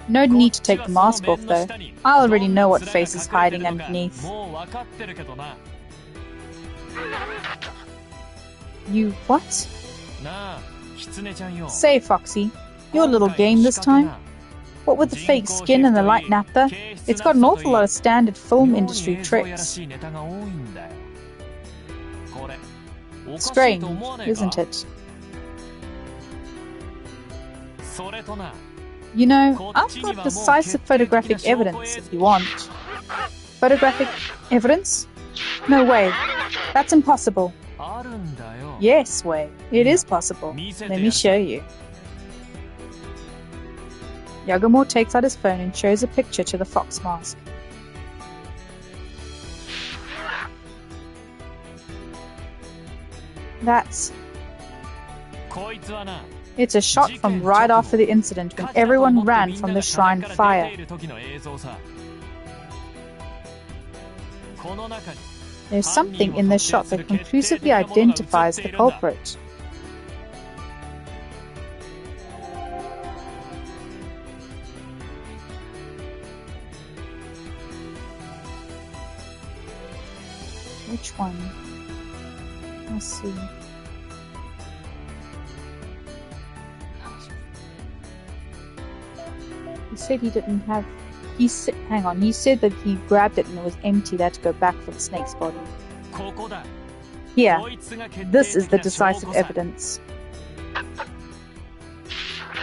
No need to take the mask off though. I already know what face is hiding underneath. You what? Say, Foxy, your little game this time? What with the fake skin and the light naphtha, it's got an awful lot of standard film industry tricks. Strange, isn't it? You know, I've got decisive photographic evidence if you want. Photographic evidence? No way. That's impossible. Yes, way. It is possible. Let me show you. Yagumo takes out his phone and shows a picture to the fox mask. It's a shot from right after the incident when everyone ran from the shrine fire. There's something in this shot that conclusively identifies the culprit. Which one? Let's see. He said he didn't have. Hang on. He said that he grabbed it and it was empty. They had to go back for the snake's body. Here, this is the decisive evidence.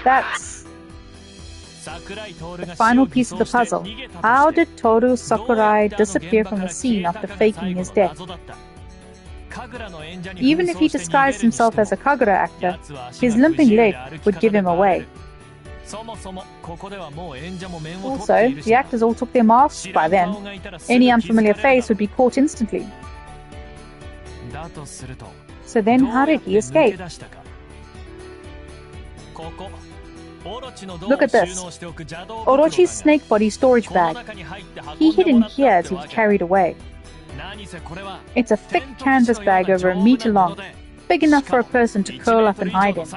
That's the final piece of the puzzle. How did Toru Sakurai disappear from the scene after faking his death? Even if he disguised himself as a Kagura actor, his limping leg would give him away. Also, the actors all took their masks by then. Any unfamiliar face would be caught instantly. So then how did he escape? Look at this. Orochi's snake body storage bag. He hid in here as he was carried away. It's a thick canvas bag over a meter long, big enough for a person to curl up and hide in.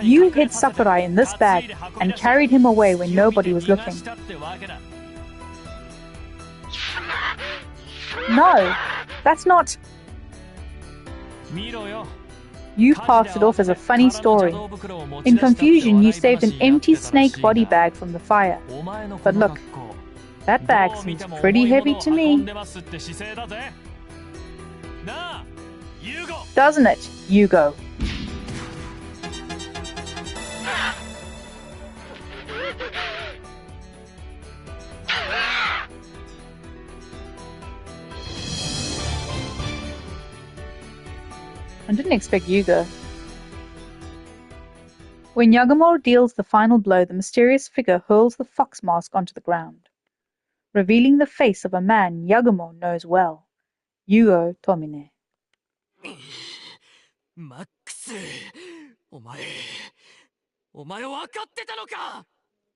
You hid Sakurai in this bag and carried him away when nobody was looking. No, that's not... You passed it off as a funny story. In confusion, you saved an empty snake body bag from the fire. But look, that bag seems pretty heavy to me. Doesn't it, Yugo? I didn't expect Yugo. When Yagumo deals the final blow, the mysterious figure hurls the fox mask onto the ground, revealing the face of a man Yagumo knows well, Yugo Tomine. Max,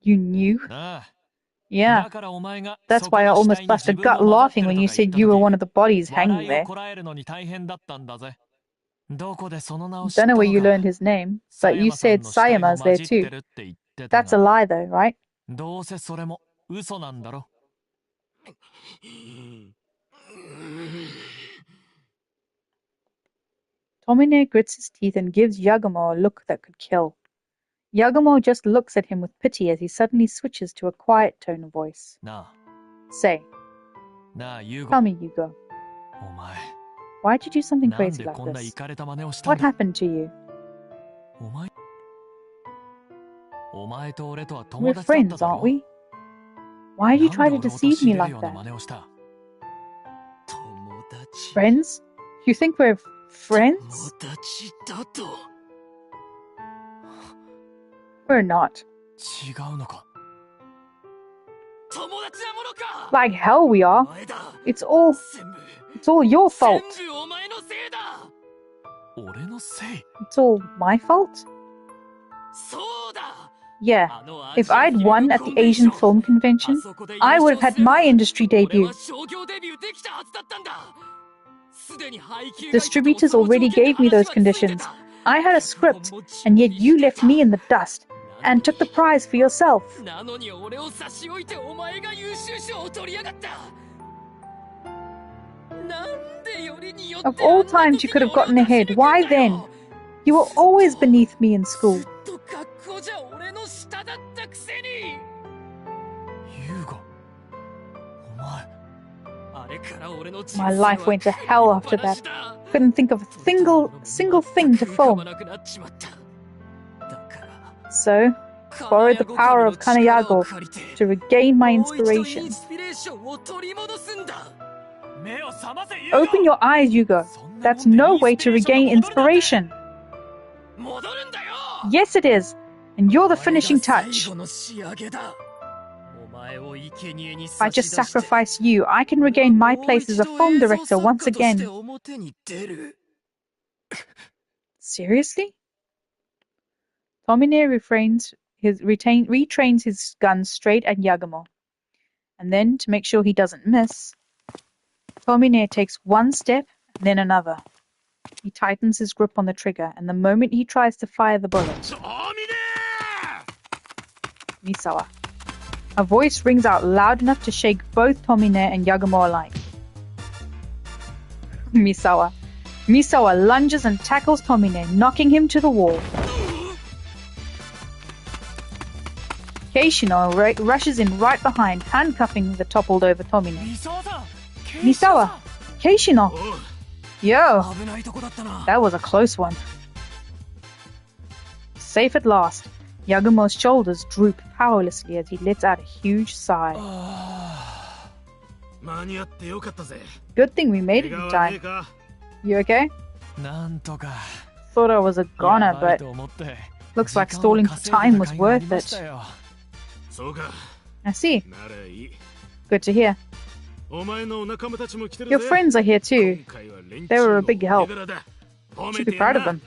You knew? Yeah. That's why I almost busted gut laughing when you said you were one of the bodies hanging there. Don't know where you learned his name, but you said Sayama's there too. That's a lie though, right? Tomine grits his teeth and gives Yagumo a look that could kill. Yagumo just looks at him with pity as he suddenly switches to a quiet tone of voice. Say, tell me, Yugo. Why'd you do something crazy like this? What happened to you? We're friends, aren't we? Why'd you try to deceive me like that? Friends? You think we're friends? We're not. Like hell we are. It's all your fault. It's all my fault? Yeah, if I'd won at the Asian Film Convention, I would have had my industry debut. Distributors already gave me those conditions. I had a script, and yet you left me in the dust and took the prize for yourself. Of all times you could have gotten ahead, why then? You were always beneath me in school. My life went to hell after that. Couldn't think of a single thing to film. So, borrowed the power of Kanayago to regain my inspiration. Open your eyes, Yugo. That's no way to regain inspiration. Yes, it is. And you're the finishing touch. If I just sacrifice you, I can regain my place as a film director once again. Seriously? Tomine retrains his gun straight at Yagumo. And then, to make sure he doesn't miss, Tomine takes one step, then another. He tightens his grip on the trigger, and the moment he tries to fire the bullet... Misawa. A voice rings out loud enough to shake both Tomine and Yagumo alike. Misawa. Misawa lunges and tackles Tomine, knocking him to the wall. Keishino rushes in right behind, handcuffing the toppled-over Tomine. Misawa! Keishino! Yo! That was a close one. Safe at last, Yagumo's shoulders droop powerlessly as he lets out a huge sigh. Good thing we made it in time. You okay? Thought I was a goner, but looks like stalling for time was worth it. I see. Good to hear. Your friends are here too. They were a big help. Should be proud of them.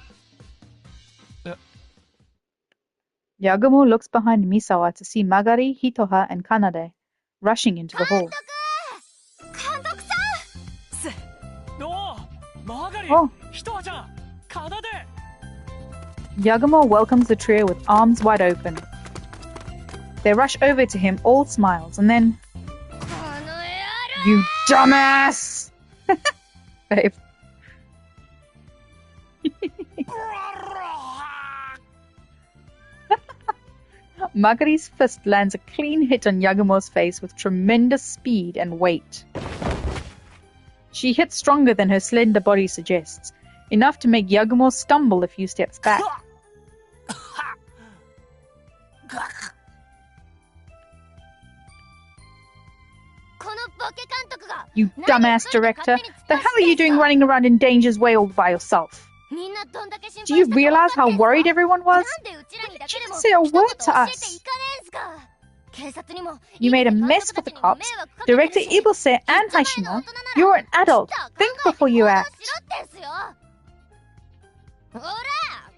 Yagumo looks behind Misawa to see Magari, Hitoha, and Kanade rushing into the hall. Oh. Yagumo welcomes the trio with arms wide open. They rush over to him, all smiles, and then... You dumbass! Babe. Magari's fist lands a clean hit on Yagumo's face with tremendous speed and weight. She hits stronger than her slender body suggests, enough to make Yagumo stumble a few steps back. You dumbass director! The hell are you doing running around in Danger's Way all by yourself? Do you realize how worried everyone was? Why didn't you even say a word to us? You made a mess with the cops, Director Ibose and Hashino. You're an adult. Think before you act.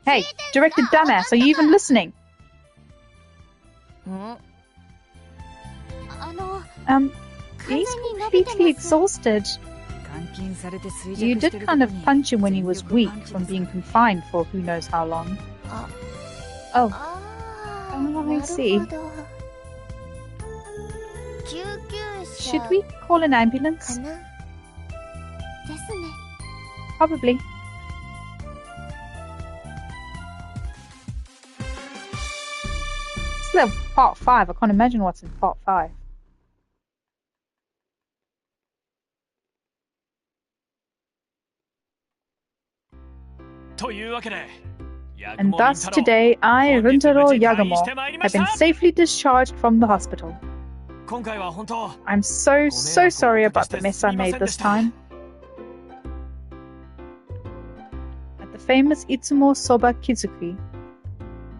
Hey, Director Dumbass, are you even listening? He's completely exhausted. You did kind of punch him when he was weak from being confined for who knows how long. Oh, I see. Should we call an ambulance? Probably. It's like part 5. I can't imagine what's in part 5. And thus today I, Runtaro Yagumo, have been safely discharged from the hospital. I'm so sorry about the mess I made this time. At the famous Itsumo Soba Kizuki,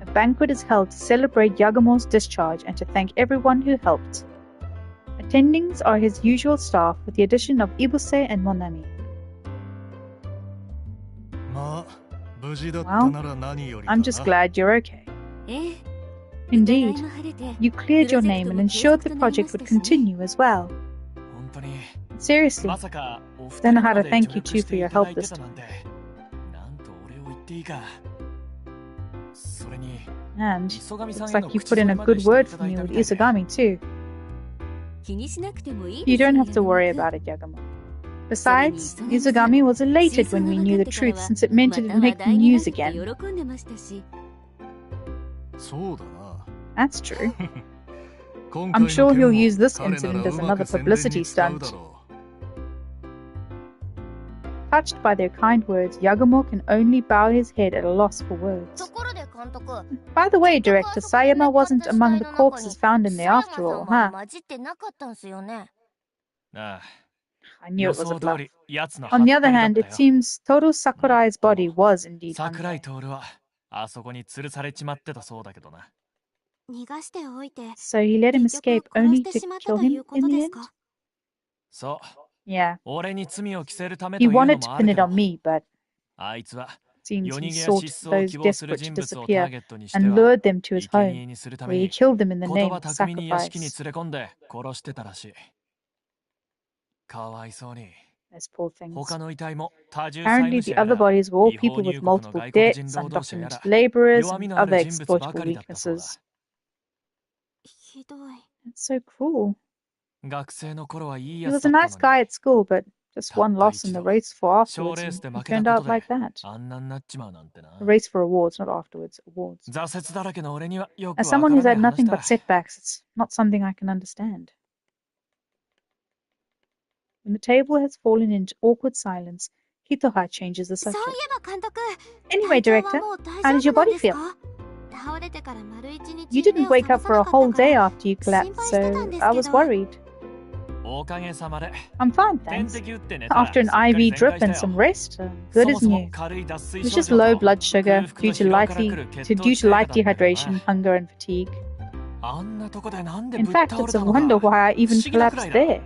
a banquet is held to celebrate Yagumo's discharge and to thank everyone who helped. Attendings are his usual staff with the addition of Ibuse and Monami. Well, I'm just glad you're okay. Indeed, you cleared your name and ensured the project would continue as well. Seriously, don't know how to thank you two for your help this time. And looks like you put in a good word for me with Isogami too. You don't have to worry about it, Yagumo. Besides, Izugami was elated when we knew the truth since it meant it'd make the news again. That's true. I'm sure he'll use this incident as another publicity stunt. Touched by their kind words, Yagumo can only bow his head at a loss for words. By the way, Director, Sayama wasn't among the corpses found in there after all, huh? I knew it was a bluff. On the other hand, it seems Toru Sakurai's body was indeed found there. So he let him escape only to kill him in the end? Yeah. He wanted to pin it on me, but seems he sought those desperate to disappear and lured them to his home, where he killed them in the name of sacrifice. Those poor things. Apparently the other bodies were all people with multiple debts, undocumented laborers, and other exploitable weaknesses. That's so cruel. 学生の頃はいい He やつ was a だった nice のに guy at school, but just one loss in the race for 賞 afterwards, レー and スで he 負けた turned こ out とで like that. あんなになっちまうなんてな A race for awards, not afterwards. Awards. 挫折だらけの俺にはよく As わか someone ら who's ない had 話 nothing だ but setbacks, it's not something I can understand. When the table has fallen into awkward silence, Hitoha changes the そうい subject. えば監督 Anyway, 体調は director, もう大 how 丈 does 夫 your なん body です feel? か？倒れてから丸一日 You 目 didn't を wake 覚ま up さ for な a かった whole か day ら after you 心 collapsed, 配してたん so です I け was ど worried. おかげさまで I'm fine, 点 thanks. 滴打って寝たら After an すっかり IV 全 drip 開 and した some よ rest, そ good も as そも new. 軽い脱水 It was 症 just 状 low と blood sugar 空腹 due の to 疲労から来る due 血糖 to 値低下 light だったんだよ dehydration, な hunger, and fatigue. あんなとこでなんで In ぶっ fact, 倒 it's れ a たの wonder か why I 不 even 思議なくら collapsed いだ there.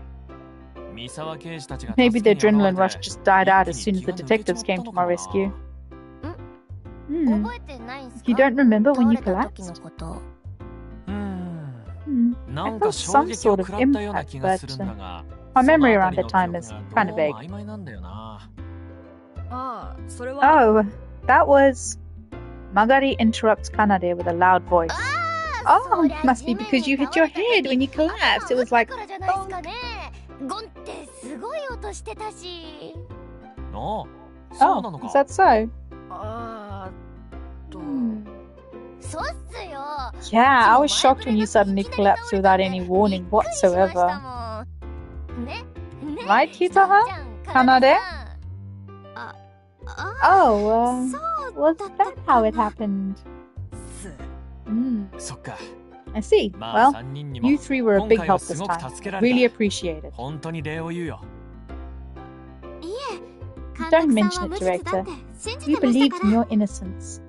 三沢刑事たちが Maybe 助 the けに現 adrenaline れ rush て just died out 一 as 気 soon に as 気 the が抜けち detectives まっ came た to の my か rescue. な Hmm. 覚えてないんす You か？ don't remember when 倒 you れた時の collapsed? こと。Hmm. な I んか felt 衝 some 撃を sort of 食らったような impact, 気がするん but だが my その memory あ around たり that の time 記 is 憶 kind が of どうも vague. 曖昧なんだよなああ、それは。 Oh, that was Magari interrupts Kanade with a loud voice. Oh, it must be because you hit your head when you collapsed. It was like, からじゃないですかね。ゴンってすごい音してたし。ああそうな oh, のか is that so? あーと。そうっすよ。 Yeah, I was shocked when you suddenly collapsed without any warning whatsoever. ね、ね。 Right, Hitoha? Kanade? あ、 Oh, そう was だった that how it happened? す Hmm, そっか I see. まあ Well, 三人にも you three were a 今 big 回は help す this ごく time. 助けられ Really た appreciate it. 本当に礼を言うよいえ Don't 監督 mention さんは it, 無実だっ director. て信じ You てました believed か in ら your innocence. す。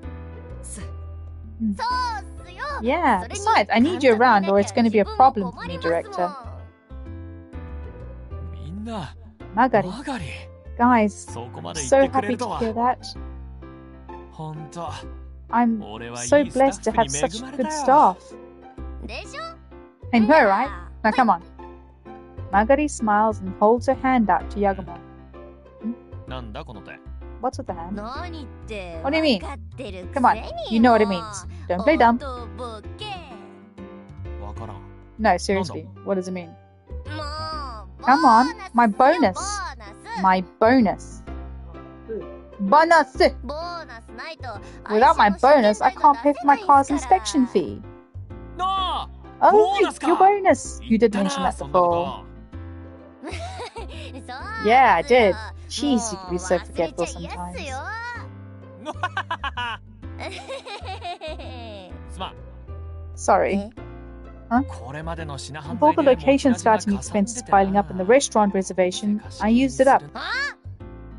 そうっすよ。 Yeah, それに besides, I need you 監督 around いな or きゃ it's going to be a 自分も problem for 困 me, りますもん director. みんな Magari, マガリ guys, そこまで so 言ってくれ happy ると to は hear that. 本当 I'm 俺はいい so スタッ blessed to フに have 恵 such まれ good たよ staff. でしょ I know, right? Now come on. Magari smiles and holds her hand out to Yagamo. なんだこの手 What's with the hand? 何って What do you mean? 分かってるく Come せ on, に you know what it もう means. Don't play dumb. おとぼけわからん No, seriously, what does it mean? もう Come on, my ボー bonus. ナス My bonus. Bonus! ボーナスないと Without my 愛車の bonus, I 試験 can't 代 pay が for my 出せ car's ないですから inspection fee. なあ Oh, Bonus your car. bonus. You 言っ did た mention な that そんなこ before. そう Yeah, I っすよ did. Jeez, you can be もう so 忘れ forgetful ちゃ嫌っす sometimes. よとすまん Sorry. これまでの品販 With all 売 the でも location 同じが starting かさんで expenses て piling up in the な restaurant reservation, I used it up.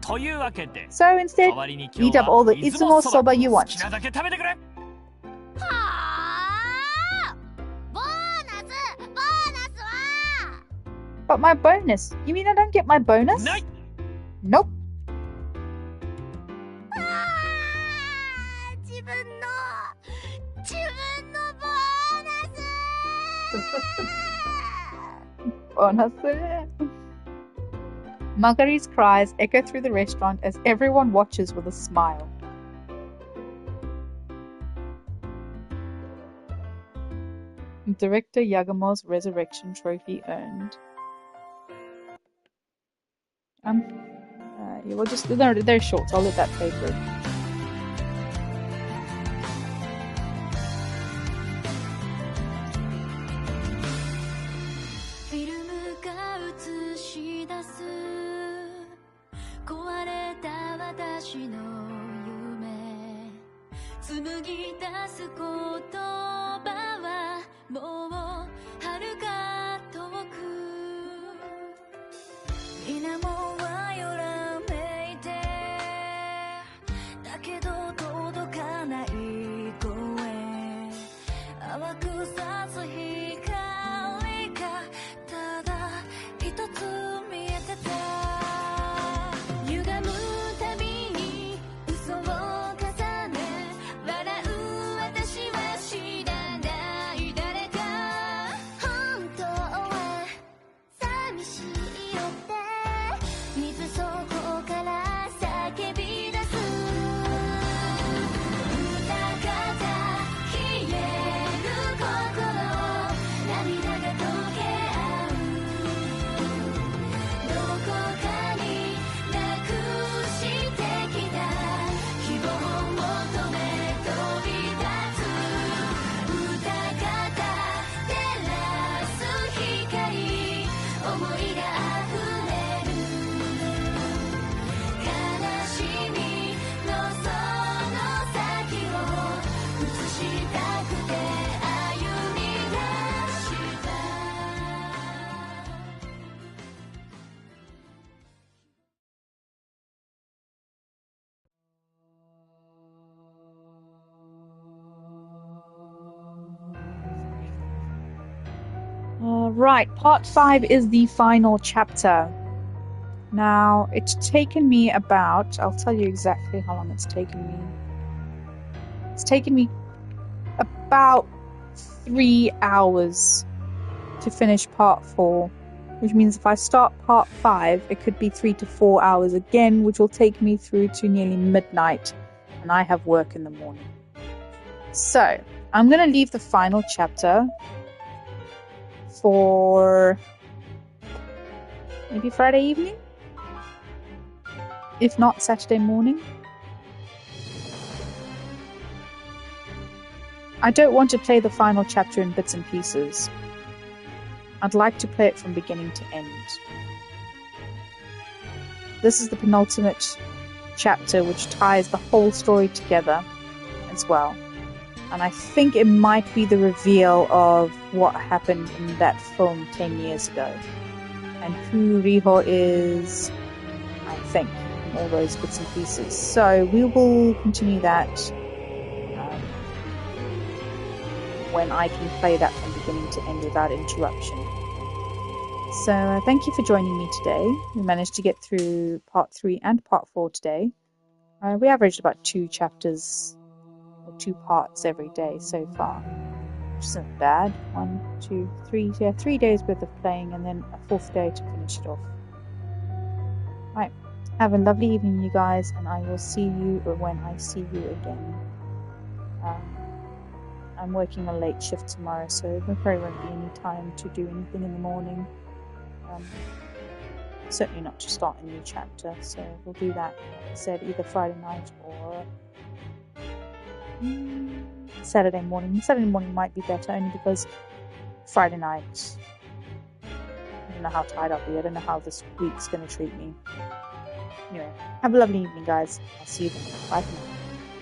というわけで So 代 instead, わりに今 eat 日 up all は the 出雲 Izumo そば soba you 好 want. きなだけ食べてくれはあボーナスは But my bonus? You mean I don't get my bonus? ない Nope. あー自分のボーナス Bonus. Magari's cries echo through the restaurant as everyone watches with a smile. Director Yagamo's resurrection trophy earned. Yeah, we'll just they're short, so I'll let that play through. フィルムが映し出す壊れた私の夢紡ぎ出す言葉はもう遥か遠く水面はよらめいてだけど届かない声淡くさす光がただ一つ見えてた歪むたびに嘘を重ね笑う私は知らない誰か Right, part 5 is the final chapter. Now, it's taken me about... I'll tell you exactly how long it's taken me. It's taken me about 3 hours to finish part 4. Which means if I start part 5, it could be 3 to 4 hours again, which will take me through to nearly midnight. And I have work in the morning. So, I'm going to leave the final chapter for maybe Friday evening? If not, Saturday morning. I don't want to play the final chapter in bits and pieces. I'd like to play it from beginning to end. This is the penultimate chapter which ties the whole story together as well. And I think it might be the reveal of what happened in that film 10 years ago. And who Riho is, I think, in all those bits and pieces. So we will continue that when I can play that from beginning to end without interruption. So thank you for joining me today. We managed to get through part 3 and part 4 today. We averaged about 2 chapters or 2 parts every day so far, which isn't bad. 1, 2, 3, 3 days worth of playing and then a 4th day to finish it off. Right, have a lovely evening, you guys, and I will see you when I see you again. I'm working a late shift tomorrow, so there probably won't be any time to do anything in the morning. Certainly not to start a new chapter, so we'll do that, like I said, either Friday night or Saturday morning. Saturday morning might be better, only because Friday night, I don't know how tired I'll be. I don't know how this week's going to treat me. Anyway, have a lovely evening, guys. I'll see you then. Bye for now.